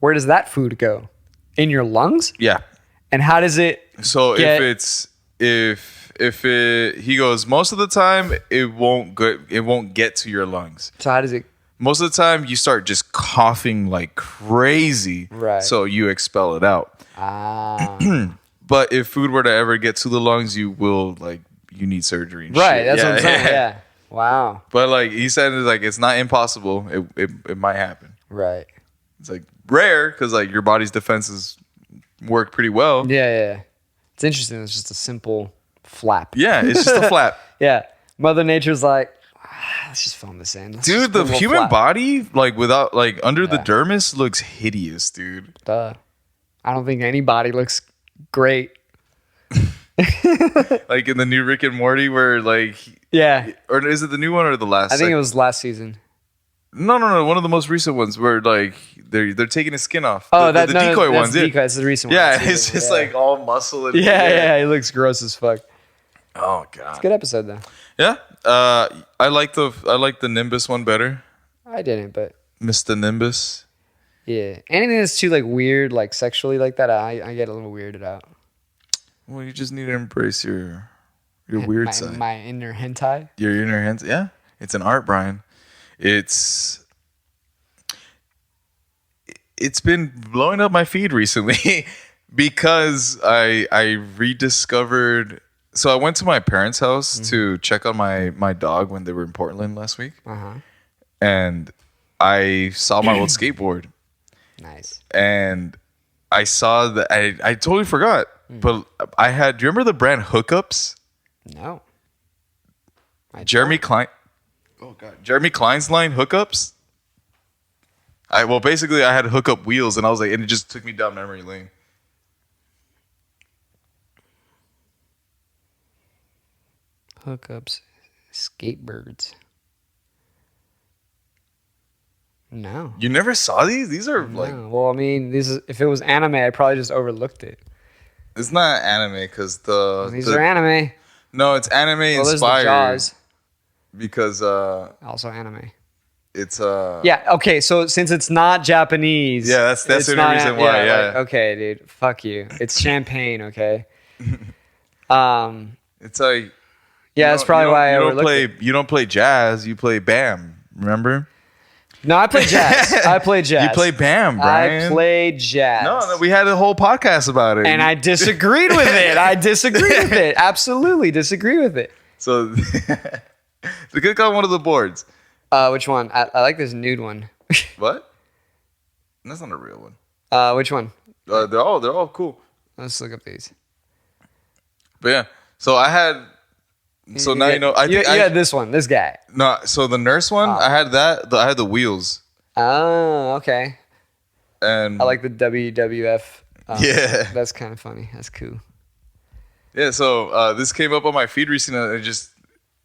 where does that food go? In your lungs? Yeah. And how does it? So Get- if he goes, most of the time it won't get to your lungs. So how does it? Most of the time you start just coughing like crazy. Right. So you expel it out. But if food were to ever get to the lungs, you need surgery. And Right. shit. That's what I'm saying. Yeah. Wow. But like he said, it's like it's not impossible. It might happen. Right. It's like rare because like your body's defenses work pretty well. Yeah. It's interesting. It's just a simple flap. Yeah, it's just a flap. Yeah. Mother Nature's like, let's just film this in. Let's Dude, just the put a little human flap. body, like without like under the Yeah. dermis, looks hideous, dude. Duh. I don't think any body looks great. Like in the new Rick and Morty, where like, Yeah. or is it the new one or the last? I think it was last season. No, one of the most recent ones where like they're taking his skin off. Oh, the decoy ones. That's Yeah, decoy. It's the recent one. yeah, Season, it's just yeah. like all muscle and Yeah. It looks gross as fuck. Oh god. Good episode though. Yeah, I like the Nimbus one better. I didn't, but Mr. Nimbus. yeah. Anything that's too like weird, like sexually like that, I get a little weirded out. Well, you just need to embrace your weird my, side. My inner hentai. Your inner hands. Yeah, it's an art, Brian. It's been blowing up my feed recently because I rediscovered. So I went to my parents' house to check on my dog when they were in Portland last week, and I saw my old skateboard, Nice. and I saw that I totally forgot, but I had. Do you remember the brand Hookups? No. Jeremy Klein. Oh god, Jeremy Klein's line Hookups. Basically I had hookup wheels, and I was like, and it just took me down memory lane. Hookups, skatebirds. No. You never saw these? These are like, No. Well, I mean, if it was anime, I probably just overlooked it. it's not anime because These are anime. no, it's anime Well, there's the inspired Jaws. because Also anime. It's Yeah. Okay. So since it's not Japanese, Yeah, that's it's the only reason why. Yeah. like, okay, dude. Fuck you. It's champagne. Okay. It's like Yeah, that's probably why I you don't overlooked play it. you don't play jazz. You play Bam. Remember? No, I play jazz. I play jazz. You play Bam, Brian. I play jazz. No, we had a whole podcast about it. And I disagreed with it. I disagreed with it. Absolutely disagree with it. So click on one of the boards. Which one? I like this nude one. What? That's not a real one. Which one? They're all cool. Let's look up these. But yeah, so I had. So now you know. You had this one. This guy. No, so the nurse one, I had that. I had the wheels, Oh, okay. and I like the WWF. Yeah. That's kind of funny. That's cool. yeah. So this came up on my feed recently. And it just.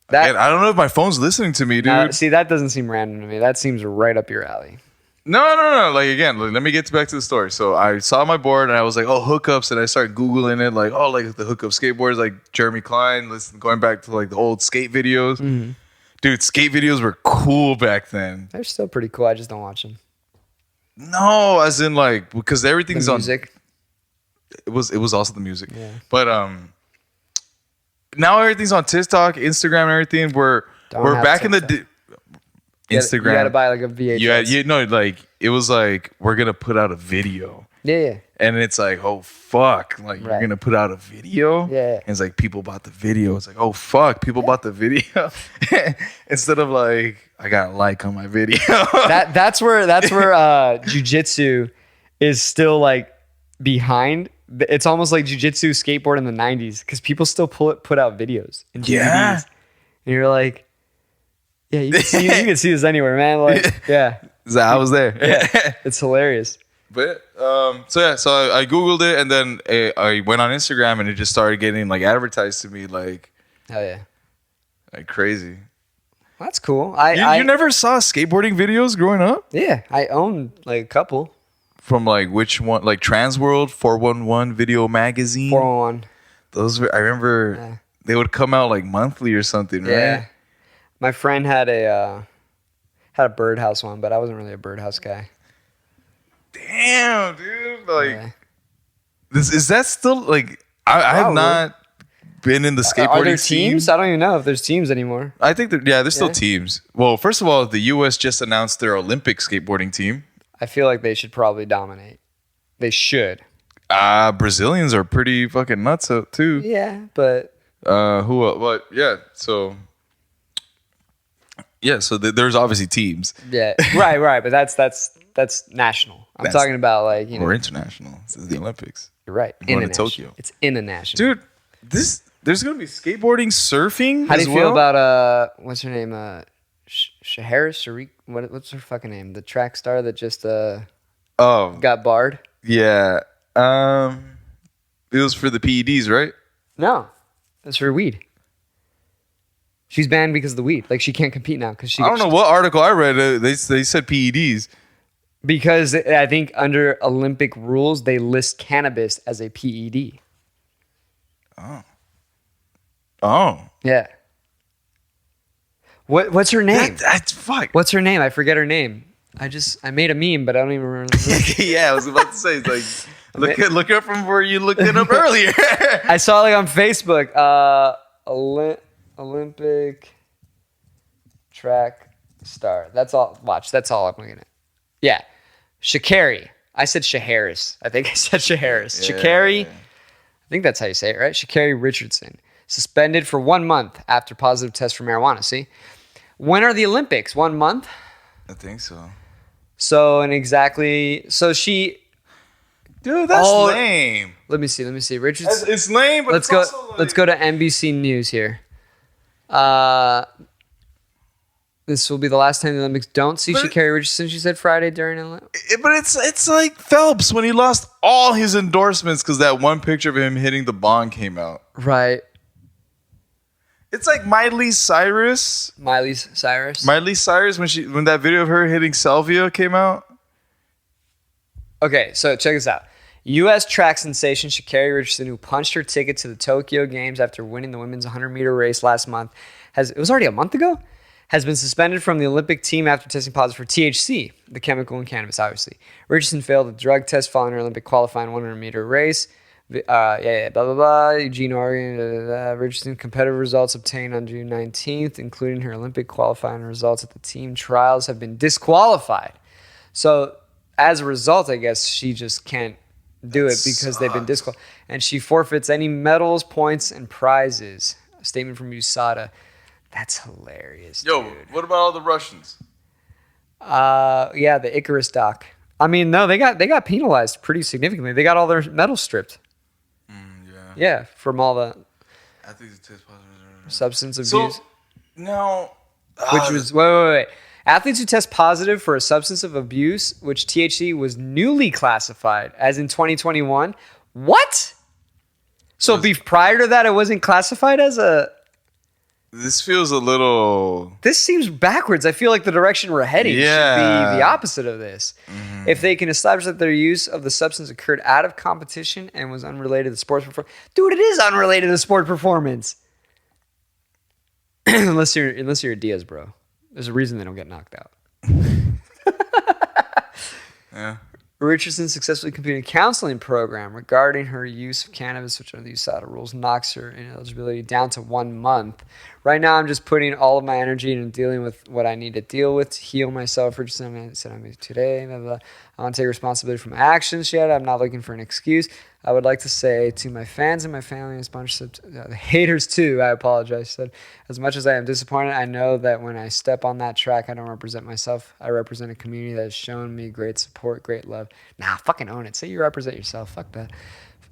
That Again, I don't know if my phone's listening to me, dude. see, that doesn't seem random to me. That seems right up your alley. No. Like again, let me get back to the story. So I saw my board and I was like, oh, hookups, and I started googling it, like, oh, like the hookup skateboards, like Jeremy Klein. Going back to like the old skate videos. Mm-hmm. Dude, skate videos were cool back then. They're still pretty cool. I just don't watch them. No, as in like because everything's The on. music. It was also the music, Yeah. but now everything's on TikTok, Instagram, and everything. We're have back in the TikTok. Instagram. You got to buy like a VHS. You know, like it was like we're gonna put out a video. Yeah. And it's like, oh fuck, like you're Right. gonna put out a video. Yeah. And it's like people bought the video. It's like, oh fuck, people bought the video. Instead of like, I got a like on my video. That's where jujitsu is still like behind. It's almost like jujitsu skateboard in the 90s because people still put out videos and DVDs. Yeah. And you're like, yeah, you can see this anywhere, man. Like, yeah. So I was there. Yeah. It's hilarious. But so I googled it and then I went on Instagram and it just started getting like advertised to me like Hell yeah. crazy. That's cool. You never saw skateboarding videos growing up? Yeah, I own like a couple. From like which one? Like Transworld 411 Video Magazine. 411. Those were I remember they would come out like monthly or something, Yeah. right? My friend had a birdhouse one, but I wasn't really a birdhouse guy. Damn, dude. Like Yeah. this is that still like I have Probably. not been in the skateboarding Are there scene. teams? I don't even know if there's teams anymore. I think there's still Yeah. teams. Well, first of all, the US just announced their Olympic skateboarding team. I feel like they should probably dominate. They should. Brazilians are pretty fucking nuts too. Yeah, but Who what yeah, so there's obviously teams. yeah, right. But that's national. I'm That's- talking about like Or international. This is the Olympics. You're right. going to International. Tokyo. It's international. Dude, there's gonna be skateboarding, surfing. How do as you feel well? about what's her name? Sha'Carri what's her fucking name? The track star that just Oh got barred. yeah. It was for the PEDs, right? No, that's for weed. She's banned because of the weed. Like she can't compete now because she. I don't know what article I read. They said PEDs. Because I think under Olympic rules they list cannabis as a PED. Oh, Yeah. What's her name? that's fuck. What's her name? I forget her name. I made a meme, but I don't even remember. Yeah, I was about to say it's like look up from where you looked it up earlier. I saw it like on Facebook. Olympic track star. That's all. Watch. That's all I'm looking at. Yeah, Sha'Carri. I said Sha'Harris. I think I said Sha'Harris. Yeah. Sha'Carri. I think that's how you say it, right? Sha'Carri Richardson. Suspended for 1 month after positive test for marijuana. See? When are the Olympics? 1 month? I think so. So she. Dude, that's Oh, lame. Let me see. Richardson. It's lame, but Let's it's go. also like- Let's go to NBC News here. This will be the last time the Olympics don't see But- Sha'Carri Richardson. She said Friday during an Olympics. But it's like Phelps when he lost all his endorsements because that one picture of him hitting the bong came out. Right. It's like Miley Cyrus. Miley Cyrus. Miley Cyrus when that video of her hitting Salvia came out. Okay, so check this out. U.S. track sensation Sha'Carri Richardson, who punched her ticket to the Tokyo Games after winning the women's 100-meter race last month, it was already a month ago, has been suspended from the Olympic team after testing positive for THC, the chemical in cannabis, obviously. Richardson failed a drug test following her Olympic qualifying 100-meter race. Blah, blah, blah. Eugene, Oregon. Richardson competitive results obtained on June 19th, including her Olympic qualifying results at the team trials, have been disqualified. So, as a result, I guess she just can't do it because they've been disqualified. And she forfeits any medals, points, and prizes. A statement from USADA. That's hilarious, Yo, dude. what about all the Russians? Yeah, the Icarus doc. I mean, no, they got penalized pretty significantly. They got all their medals stripped. Yeah, from all the Athletes who test positive. substance abuse. So now, Which was wait. Athletes who test positive for a substance of abuse, which THC was newly classified as in 2021. What? So prior to that, it wasn't classified as a. this feels a little. This seems backwards. I feel like the direction we're heading should be the opposite of this. If they can establish that their use of the substance occurred out of competition and was unrelated to sports performance. Dude, it is unrelated to sport performance. unless you're a Diaz, bro. There's a reason they don't get knocked out. Yeah. Richardson successfully completed a counseling program regarding her use of cannabis, which under the USADA rules knocks her ineligibility down to 1 month. Right now, I'm just putting all of my energy into dealing with what I need to deal with to heal myself. Richardson said, I'm today. Blah, blah. I want to take responsibility for my actions. She had. I'm not looking for an excuse. I would like to say to my fans and my family and sponsorship, the haters too, I apologize. She said, as much as I am disappointed, I know that when I step on that track, I don't represent myself. I represent a community that has shown me great support, great love. Nah, fucking own it. Say you represent yourself. Fuck that.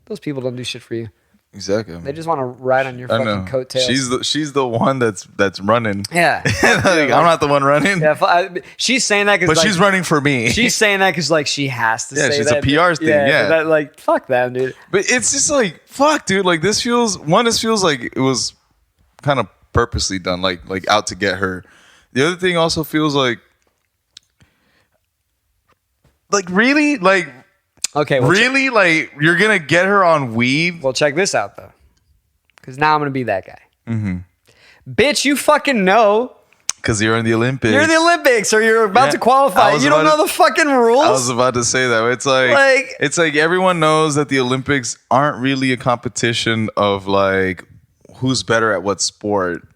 Those people don't do shit for you. Exactly. They just want to ride on your fucking coattails. She's the one that's running. Yeah. Like, I'm not the one running. Yeah, she's saying that because But she's running for me. She's saying that because like she has to say she's that. a PR thing. Yeah. That, like, fuck that, dude. But it's just like, fuck, dude. Like this feels like it was kind of purposely done, like out to get her. The other thing also feels like really, like Okay. Well, really, like you're gonna get her on weed. well, check this out though, because now I'm gonna be that guy. Mm-hmm. Bitch, you fucking know. Because you're in the Olympics. You're in the Olympics, or you're about to qualify. You don't know the fucking rules. I was about to say that. It's like everyone knows that the Olympics aren't really a competition of like who's better at what sport.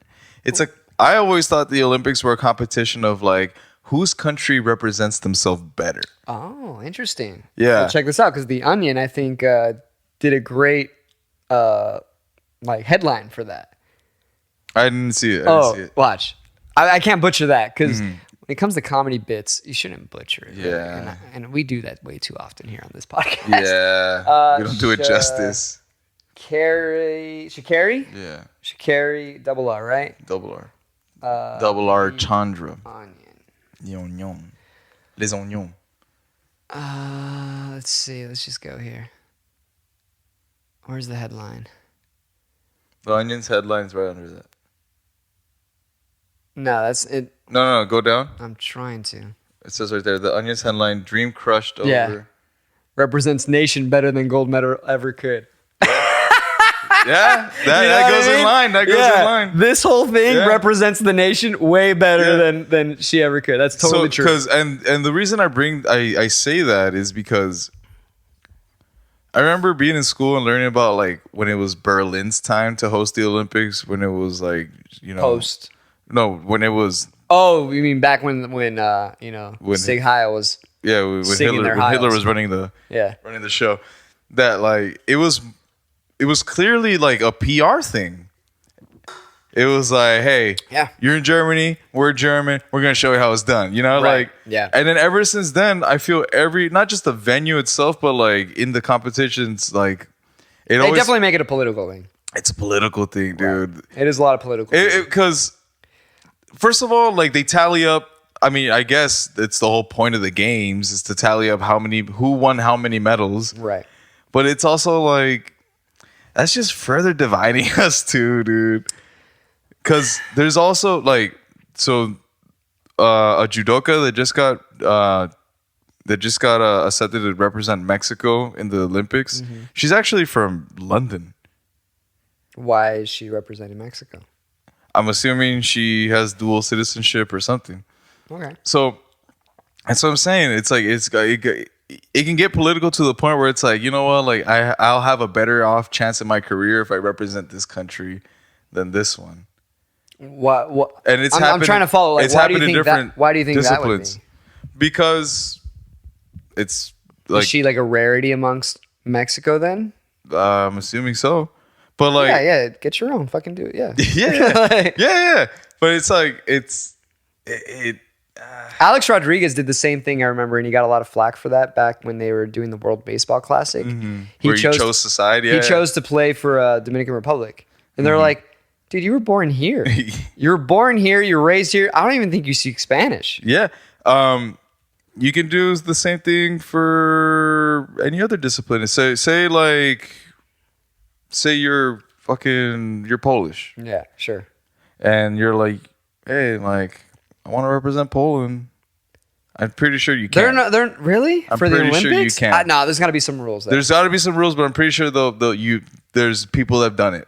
It's I always thought the Olympics were a competition of like whose country represents themselves better. Oh, interesting. Yeah. Well, check this out, because The Onion, I think, did a great like headline for that. I didn't see it. Watch. I can't butcher that, because when it comes to comedy bits, you shouldn't butcher it. Yeah. Right? And we do that way too often here on this podcast. Yeah. We don't do it justice. Sha'Carri? Yeah. Sha'Carri, double R, right? Double R. Double R Chandra. Onion. Oignons. Les oignons. Let's see. Let's just go here. Where's the headline? The Onion's headline's right under that. No, that's it. No, go down. I'm trying to. It says right there, the Onion's headline, dream crushed over. Yeah. Represents nation better than gold medal ever could. Yeah, that goes in line. That goes in line. This whole thing represents the nation way better than she ever could. That's totally true. And the reason I say that is because I remember being in school and learning about like when it was Berlin's time to host the Olympics, when it was like, you know, Post. No, when it was. Oh, you mean back when Sig Heil was when singing their Hitler Heils. was running the show, that like it was clearly like a PR thing. It was like, hey, you're in Germany, we're German, we're gonna show you how it's done. You know, Right. like, Yeah. And then ever since then, I feel not just the venue itself, but like in the competitions, like They definitely make it a political thing. it's a political thing, dude. Right. It is a lot of political. Because first of all, like they tally up. I mean, I guess it's the whole point of the games is to tally up who won how many medals. Right. But it's also like that's just further dividing us too, dude. Because there's also like a judoka that just got accepted to represent Mexico in the Olympics. Mm-hmm. She's actually from London. Why is she representing Mexico? I'm assuming she has dual citizenship or something. Okay. So that's what I'm saying. It's like it can get political to the point where it's like, you know what, like I'll have a better off chance in my career if I represent this country than this one. What? And it's I'm trying to follow. Like, it's why do you happened in think different that? Why do you think disciplines. that would Because it's be? like Is she like a rarity amongst Mexico then? I'm assuming so. But like Yeah. Get your own. Fucking do it. Yeah. yeah. But it's like Alex Rodriguez did the same thing, I remember, and he got a lot of flack for that back when they were doing the World Baseball Classic. where you chose society. He chose to play for Dominican Republic, and they're like, "Dude, you were born here. You were born here. You're raised here. I don't even think you speak Spanish." Yeah. You can do the same thing for any other discipline. Say you're Polish, Yeah, sure. and you're like, hey, like I want to represent Poland. I'm pretty sure you can. They're really I'm for the pretty Olympics. sure you can. No, there's got to be some rules. There. There's got to be some rules, but I'm pretty sure there's people that have done it.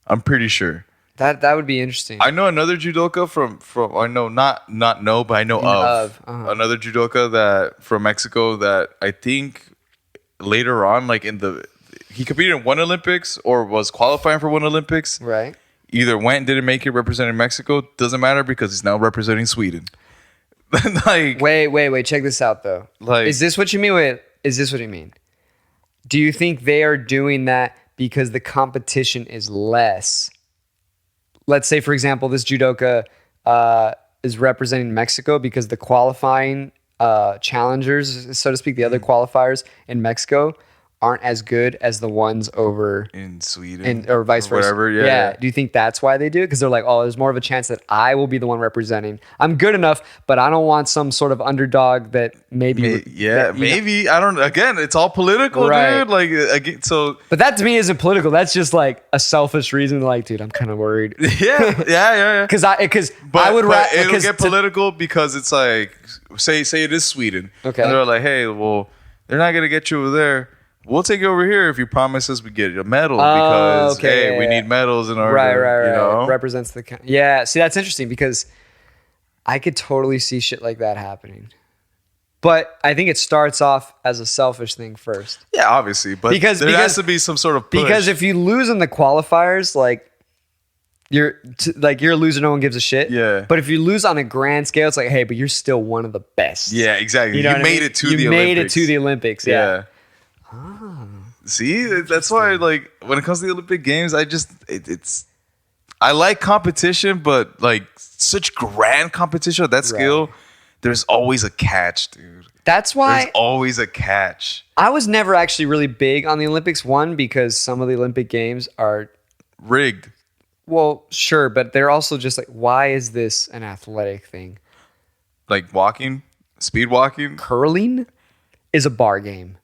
I'm pretty sure. That would be interesting. I know another judoka from I know not know, but I know of another judoka from Mexico that I think later on, like he competed in one Olympics or was qualifying for one Olympics. Right. Either went and didn't make it representing Mexico. Doesn't matter because he's now representing Sweden. Like wait. Check this out though. Like, is this what you mean? Is this what you mean? Do you think they are doing that because the competition is less? Let's say, for example, this judoka is representing Mexico because the qualifying challengers, so to speak, the other qualifiers in Mexico aren't as good as the ones over in Sweden or vice versa. Whatever, yeah. Do you think that's why they do it? Because they're like, oh, there's more of a chance that I will be the one representing. I'm good enough, but I don't want some sort of underdog that maybe. Maybe. I don't. Again, it's all political, Right. dude. Like again, so. But that to me isn't political. That's just like a selfish reason. Like, dude, I'm kind of worried. Yeah. Because I would but it'll get political because it's like say it is Sweden. Okay. And they're like, hey, well, they're not gonna get you over there. We'll take you over here if you promise us we get a medal because we need medals in order. Right. You know? Represents the yeah. See, that's interesting because I could totally see shit like that happening. But I think it starts off as a selfish thing first. Yeah, obviously, but there has to be some sort of push. Because if you lose in the qualifiers, like you're a loser, no one gives a shit. Yeah. But if you lose on a grand scale, it's like, hey, but you're still one of the best. Yeah, exactly. You know you made it to the Olympics. You made it to the Olympics. Yeah. See, that's why, like, when it comes to the Olympic Games, I like competition, but like such grand competition at that scale, there's always a catch, dude. That's why there's always a catch. I was never actually really big on the Olympics. One, because some of the Olympic Games are rigged. Well, sure, but they're also just like, why is this an athletic thing? Like walking, speed walking, curling is a bar game.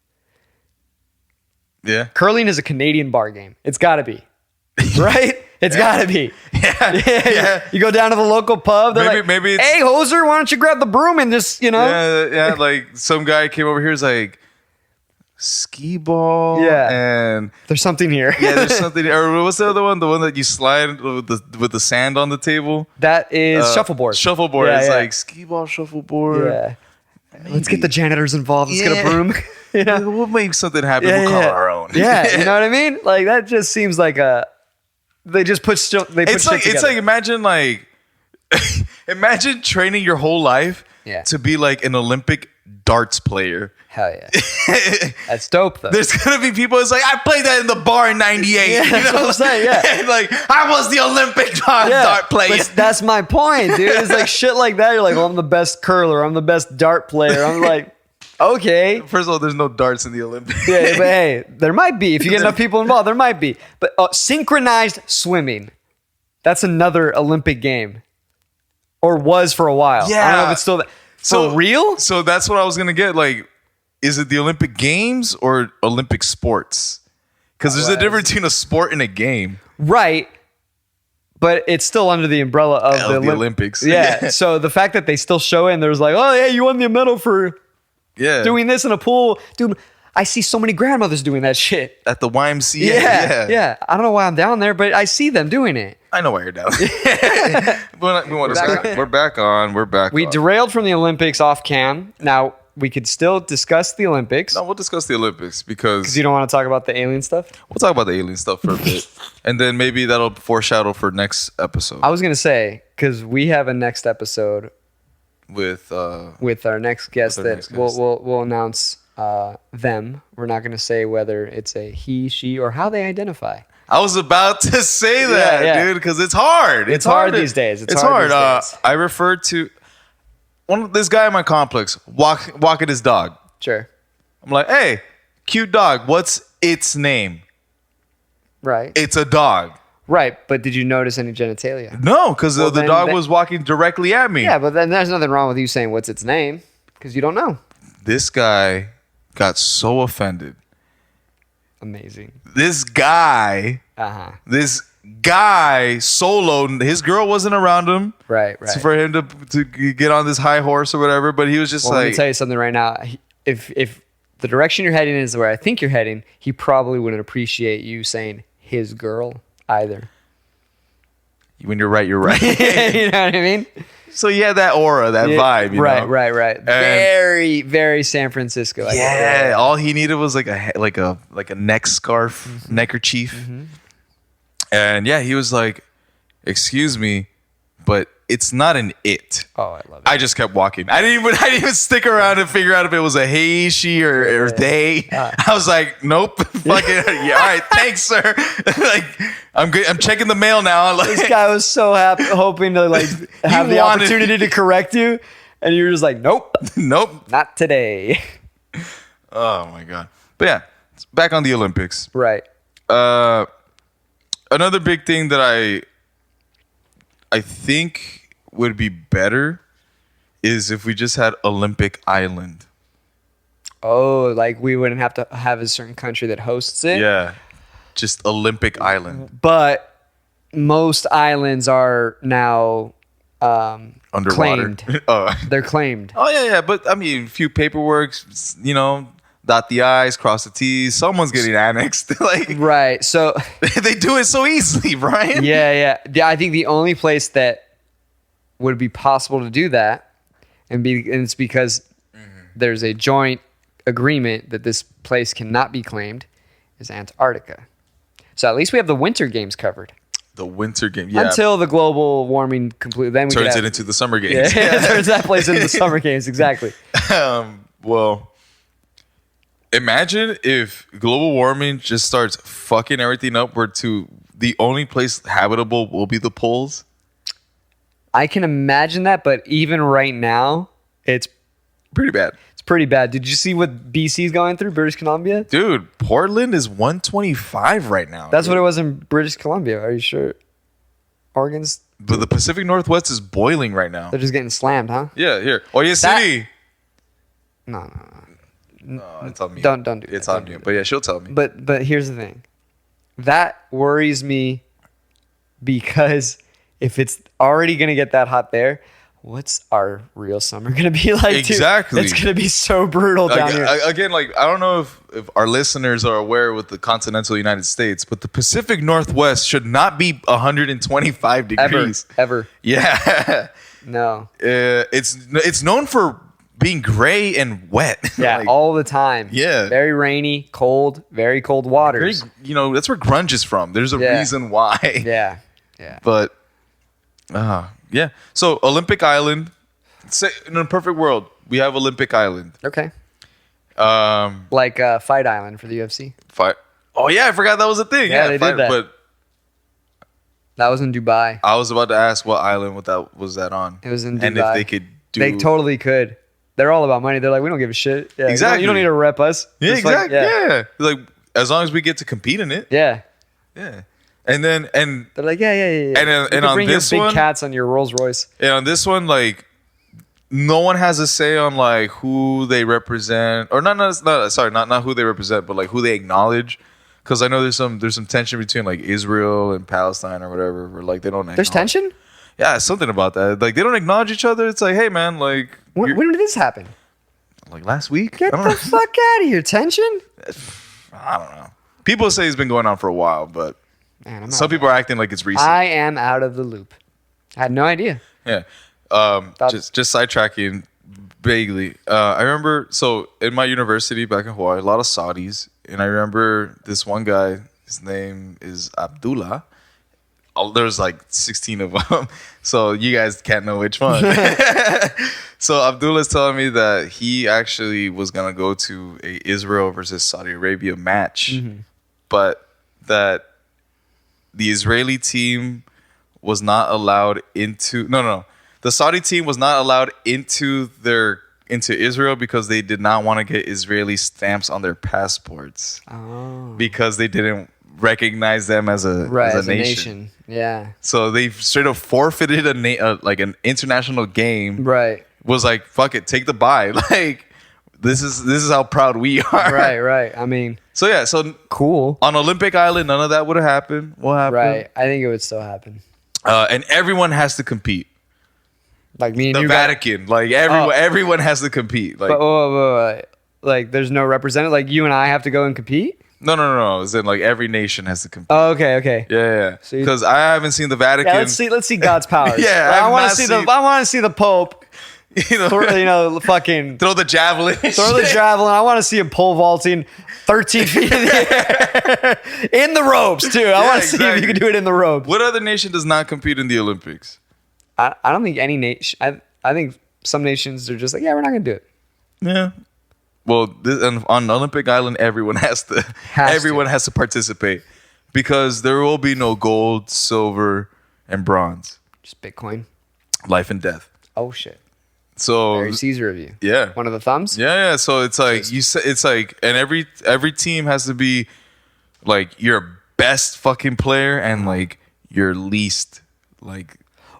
Yeah. Curling is a Canadian bar game. It's got to be. Right? It's got to be. Yeah. You go down to the local pub. Maybe it's, hey, hoser, why don't you grab the broom and just, Yeah. Like some guy came over here is like, skee ball. Yeah. And there's something here. Yeah, there's something. Or what's the other one? The one that you slide with the sand on the table? That is shuffleboard. Shuffleboard. It's like skee ball, shuffleboard. Yeah. Maybe. Let's get the janitors involved. Let's get a broom. We'll make something happen. We'll call our own. Yeah, you know what I mean? Like that just seems like they just put it's like imagine training your whole life to be like an Olympic darts player. Hell yeah. That's dope though. There's gonna be people that's like, I played that in the bar in '98. Yeah, that's what I'm saying, yeah. Like I was the Olympic dart player. That's my point, dude. It's like shit like that. You're like, well, I'm the best curler, I'm the best dart player. I'm like, okay. First of all, there's no darts in the Olympics. Yeah, but hey, there might be. If you get enough people involved, there might be. But synchronized swimming. That's another Olympic game. Or was for a while. Yeah. I don't know if it's still for real? So that's what I was gonna get. Like, is it the Olympic Games or Olympic sports? Because there's a difference between a sport and a game. Right. But it's still under the umbrella of the Olympics. Yeah. So the fact that they still show it and there's like, oh, yeah, you won the medal for doing this in a pool. Dude, I see so many grandmothers doing that shit. At the YMCA. Yeah. I don't know why I'm down there, but I see them doing it. I know why you're down. We're back on. We derailed from the Olympics off cam. Now, we could still discuss the Olympics. No, we'll discuss the Olympics because You don't want to talk about the alien stuff? we'll talk about the alien stuff for a bit. And then maybe that'll foreshadow for next episode I was going to say, because we have a next episode with our next guest our that next guest. we'll announce them. We're not going to say whether it's a he, she, or how they identify. I was about to say that, Yeah. dude, because it's hard. It's hard these days. It's hard. I referred to this guy in my complex walking his dog. Sure. I'm like, hey, cute dog. What's its name? Right. It's a dog. Right. But did you notice any genitalia? No, because the then dog was walking directly at me. Yeah, but then there's nothing wrong with you saying what's its name because you don't know. This guy got so offended. Amazing. This guy soloed. His girl wasn't around him. Right. So for him to get on this high horse or whatever, but he was just Well, let me like, tell you something right now. If the direction you're heading is where I think you're heading, he probably wouldn't appreciate you saying his girl either. when you're right, you're right. You know what I mean? So he had that aura, that vibe. You know? Right. Very, very San Francisco. I guess. Yeah, all he needed was like a neck scarf, neckerchief, and yeah, he was like, "Excuse me, but it's not an it." Oh, I love it. I just kept walking. I didn't even stick around and figure out if it was a he, she, or they. I was like, "Nope, fucking yeah, all right, thanks, sir." Like, I'm good. I'm checking the mail now. Like, This guy was so happy, hoping to like have the wanted- opportunity to correct you, and you were just like, "Nope, nope. not today." Oh my god. But yeah, back on the Olympics. Right. Another big thing that I think would be better is if we just had Olympic Island. Oh, like we wouldn't have to have a certain country that hosts it. Yeah. Just Olympic Island. But most islands are now Underwater. claimed. Oh. They're claimed. Oh yeah. But I mean, a few paperwork, dot the I's, cross the T's. Someone's getting annexed. Like, Right. So they do it so easily, Brian. yeah. I think the only place that would be possible to do that, and it's because there's a joint agreement that this place cannot be claimed, is Antarctica. So at least we have the Winter Games covered. The Winter Game. Yeah. Until the global warming completely. Then we turns could it into the Summer Games. Yeah, turns that place into the Summer Games. Exactly. Well, imagine if global warming just starts fucking everything up where the only place habitable will be the poles. I can imagine that, but even right now, it's Pretty bad. pretty bad. Did you see what BC's going through, British Columbia? Dude, Portland is 125 right now. That's what it was in British Columbia. Are you sure? Oregon's, But the Pacific Northwest is boiling right now. they're just getting slammed, huh? Yeah, here. Oye City. No. No, it's on me. Don't do that. It's Don't on do you. that. But yeah, she'll tell me. But here's the thing. That worries me because if it's already going to get that hot there, what's our real summer going to be like? Exactly. Too? It's going to be so brutal down here. Again, like, I don't know if our listeners are aware with the continental United States, but the Pacific Northwest should not be 125 degrees. Ever. Yeah. No. It's known for being gray and wet. Yeah, Like, all the time. Yeah. Very rainy, cold, very cold waters. that's where grunge is from. There's a Yeah. reason why. Yeah. But yeah. So Olympic Island. Say in a perfect world, we have Olympic Island. Okay. Um, Like Fight Island for the UFC. fight. Oh yeah, I forgot that was a thing. Yeah, they did that. But That was in Dubai. I was about to ask what island was that on. It was in Dubai. And if they could do. They totally could. They're all about money. They're like, we don't give a shit. Yeah, Exactly. You don't need to rep us. Yeah, Just like, exactly. Yeah. Like as long as we get to compete in it. Yeah. Yeah. And then They're like, yeah. And You can on bring this your big one- cats on your Rolls Royce. And on this one, like, no one has a say on like who they represent, or not who they represent, but like who they acknowledge. Because I know there's some tension between like Israel and Palestine or whatever, where like they don't. There's tension? Yeah, something about that. Like they don't acknowledge each other. It's like, hey man, like When did this happen? like last week. Get I don't the know. fuck out of here. Tension? I don't know. People say it's been going on for a while, but Man, I'm some out. people are acting like it's recent. I am out of the loop. I had no idea. Yeah. That's- Just sidetracking vaguely. I remember, so in my university back in Hawaii, a lot of Saudis. And I remember this one guy, his name is Abdullah. There's like 16 of them. So you guys can't know which one. So Abdullah's telling me that he actually was going to go to a Israel versus Saudi Arabia match. Mm-hmm. But that the Israeli team was not allowed into the Saudi team was not allowed into Israel because they did not want to get Israeli stamps on their passports Oh. because they didn't recognize them as a nation. Yeah. So they straight up forfeited like an international game. Right. Was like, fuck it, take the bye. Like this is how proud we are. Right. I mean, So yeah, so cool. on Olympic Island, none of that would have happened. What happened? Right. I think it would still happen. And everyone has to compete. Like me and The you. Vatican, like everyone has to compete. Like But like there's no representative. Like you and I have to go and compete. no. It's in like every nation has to compete. Oh, okay. Yeah. So you- Because I haven't seen the Vatican. Yeah, let's see God's powers. Yeah, Like, I I've want not to see seen- I want to see the Pope. You know, Fucking throw the javelin. throw the javelin. I want to see him pole vaulting 13 feet in the air in the ropes too. I want to see if exactly. you can do it in the ropes. What other nation does not compete in the Olympics? I don't think any nation. I think some nations are just like, yeah, we're not gonna do it. Yeah. Well, on Olympic Island, everyone has to. Everyone has to participate because there will be no gold, silver, and bronze. Just Bitcoin. Life and death. Oh shit. So Very Caesar of you. yeah. One of the thumbs. Yeah. So it's like it's like, and every team has to be like your best fucking player and like your least like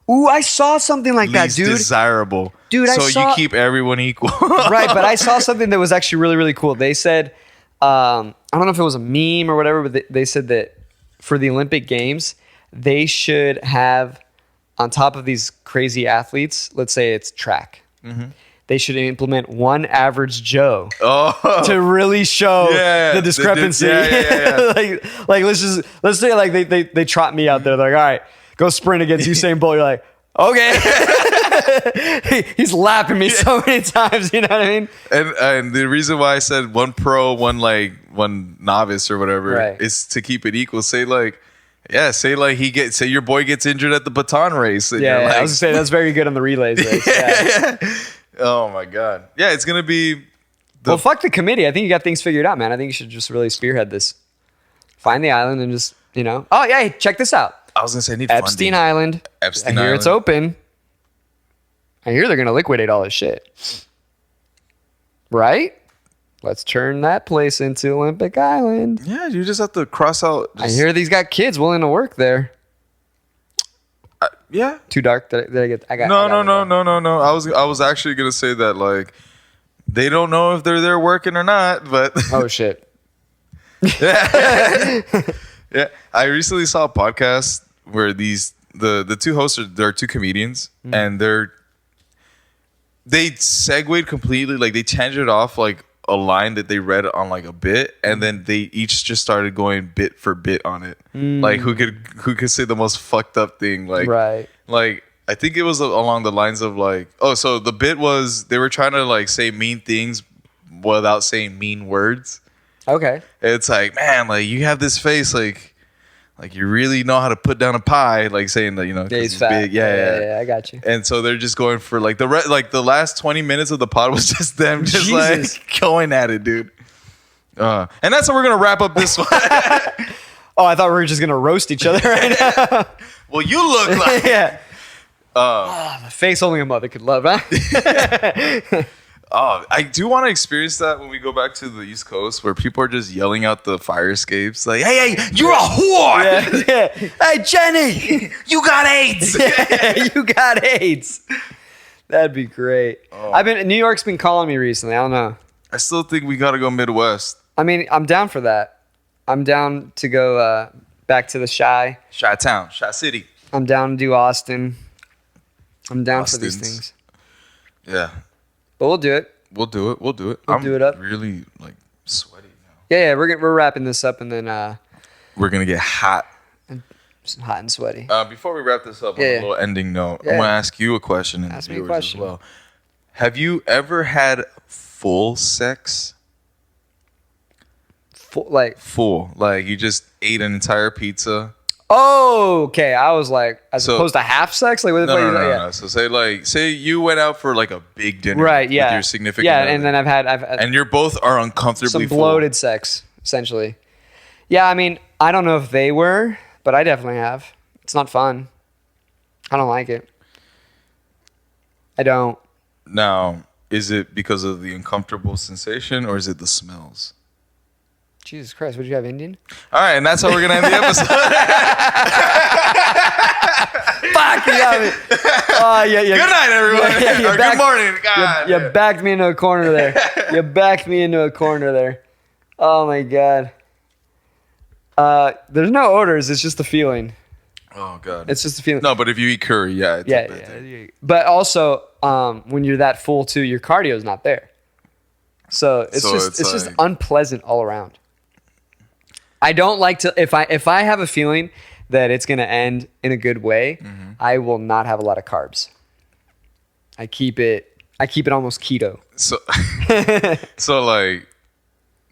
Ooh, I saw something like that, least dude. desirable. Dude, I so saw- you keep everyone equal. Right, but I saw something that was actually really, really cool. They said, I don't know if it was a meme or whatever, but they said that for the Olympic Games, they should have, on top of these crazy athletes, let's say it's track, they should implement one average Joe Oh. to really show Yeah, the discrepancy. yeah. like let's say like they trot me out there. They're like, all right, go sprint against Usain Bolt. You're like, okay. He's lapping me so many times. You know what I mean? And the reason why I said one pro, one novice or whatever Right. is to keep it equal. Say your boy gets injured at the baton race. And Yeah, you're I like, was gonna say that's very good on the relays race. Yeah. oh my god. Yeah, it's gonna be. Well, fuck the committee. I think you got things figured out, man. I think you should just really spearhead this. Find the island and just, Oh yeah, hey, check this out. I was gonna say I need Epstein funding. Island. Epstein I hear it's Island. open. I hear they're gonna liquidate all this shit. Right? Let's turn that place into Olympic Island. Yeah, you just have to cross out. I hear these got kids willing to work there. Yeah. Too dark? Did I get? I got. No. I got it. I was actually gonna say that like they don't know if they're there working or not, but Oh shit. yeah. I recently saw a podcast where the two hosts they're two comedians and they segued completely, like they tangented off like a line that they read on like a bit, and then they each just started going bit for bit on it. Like who could say the most fucked up thing, like Right. like I think it was along the lines of like, oh, so the bit was they were trying to like say mean things without saying mean words. Okay. It's like, man, like you have this face like you really know how to put down a pie, like saying that, 'cause Yeah, he's it's fat. big. Yeah. I got you. And so they're just going for like the last 20 minutes of the pod was just them just Jesus. like going at it, dude. And that's how we're gonna wrap up this one. Oh, I thought we were just gonna roast each other right now. Well, you look like Yeah. The face only a mother could love, huh? I do want to experience that when we go back to the East Coast, where people are just yelling out the fire escapes, like, "Hey, you're a whore! Yeah. Hey, Jenny, You got AIDS!" you got AIDS. That'd be great. New York's been calling me recently. I don't know. I still think we gotta go Midwest. I mean, I'm down for that. I'm down to go back to the Chi. Chi-town, Chi-City. I'm down to do Austin. I'm down for these Austins. things. Yeah. But we'll do it. We'll do it. We'll do it. We'll do it up. Really like sweaty now. Yeah, we're wrapping this up and then We're gonna get hot. it's hot and sweaty. Before we wrap this up on Yeah. a little ending note, Yeah. I want to ask you a question and Ask the me a viewers question. as well. Have you ever had full sex? Full, like you just ate an entire pizza. Oh, okay. I was like, as So- opposed to half sex, like what the No, fuck no, is no, that? no. Yeah. So say you went out for like a big dinner, Right. Yeah. with your significant Yeah, other, and then I've had and you're both are uncomfortably some full. bloated sex, essentially. Yeah, I mean, I don't know if they were, but I definitely have. It's not fun. I don't like it. I don't. Now, is it because of the uncomfortable sensation or is it the smells? Jesus Christ, would you have Indian? All right, and that's how we're gonna end the episode. Fuck, you got me. Oh, yeah. Good night, everyone. Yeah, you Or backed- good morning. God. You backed me into a corner there. You backed me into a corner there. Oh my god. There's no odors. It's just a feeling. Oh god. It's just a feeling. No, but if you eat curry, yeah. It's a bad thing. Yeah. But also, when you're that full too, your cardio's not there. So it's just like- unpleasant all around. I don't like to if I have a feeling that it's gonna end in a good way, I will not have a lot of carbs. I keep it almost keto. So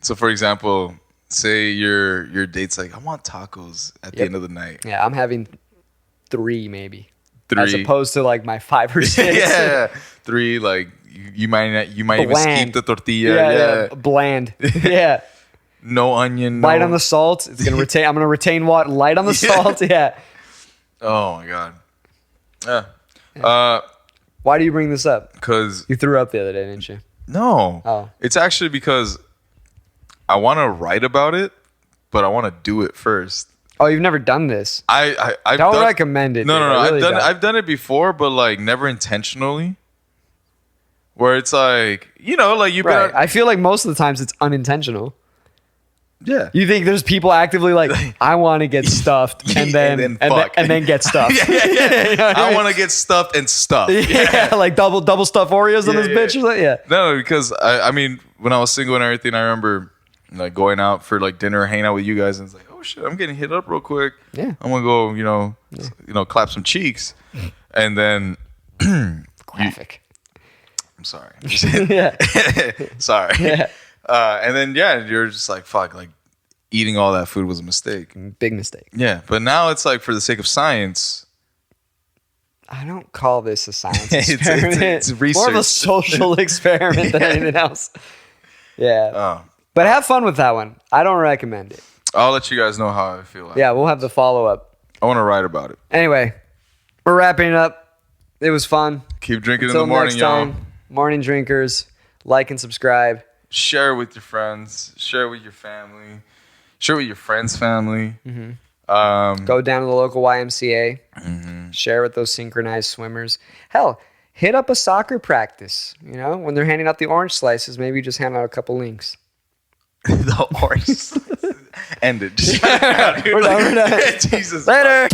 so for example, say your date's like, I want tacos at the Yep. end of the night. Yeah, I'm having 3 maybe. 3. As opposed to like my 5 or 6. Yeah. 3, like you might even Bland. skip the tortilla. Yeah. Bland. Yeah. No onion. Light no- on the salt. It's gonna retain. I'm gonna retain what? Light on the Yeah. salt. Yeah. Oh my god. Yeah. Why do you bring this up? Cause You threw up the other day, didn't you? no. Oh. It's actually because I want to write about it, but I want to do it first. Oh, you've never done this. I've Don't done, recommend it. No, dude. no, no. I really I've done it before, but like never intentionally. Where it's like, like you've Right. been. I feel like most of the times it's unintentional. Yeah. You think there's people actively like, I want to get stuffed and then And then fuck. and then get stuffed. Yeah. You know what I mean? want to get stuffed and stuffed. Yeah, like double stuff Oreos on Yeah, this yeah. bitch or something. Yeah. No, because I mean, when I was single and everything, I remember like going out for like dinner, hanging out with you guys, and it's like, oh shit, I'm getting hit up real quick. Yeah. I'm gonna go, clap some cheeks, and then Graphic. I'm sorry. Yeah. Sorry. Yeah. And then you're just like, fuck, like eating all that food was a mistake. Big mistake. Yeah, but now it's like for the sake of science. I don't call this a science It's- experiment. it's More of a research. social experiment than anything else. Yeah. Oh, But have fun with that one. I don't recommend it. I'll let you guys know how I feel. Yeah, we'll have the follow up. I want to write about it. Anyway, we're wrapping it up. It was fun. Keep drinking Until in the morning, next y'all. time, morning drinkers, like and subscribe. Share it with your friends. Share it with your family. Share it with your friends' family. Go down to the local YMCA. Mm-hmm. Share with those synchronized swimmers. Hell, hit up a soccer practice. When they're handing out the orange slices, maybe just hand out a couple links. The orange. End it. Just We're done. Jesus. Later.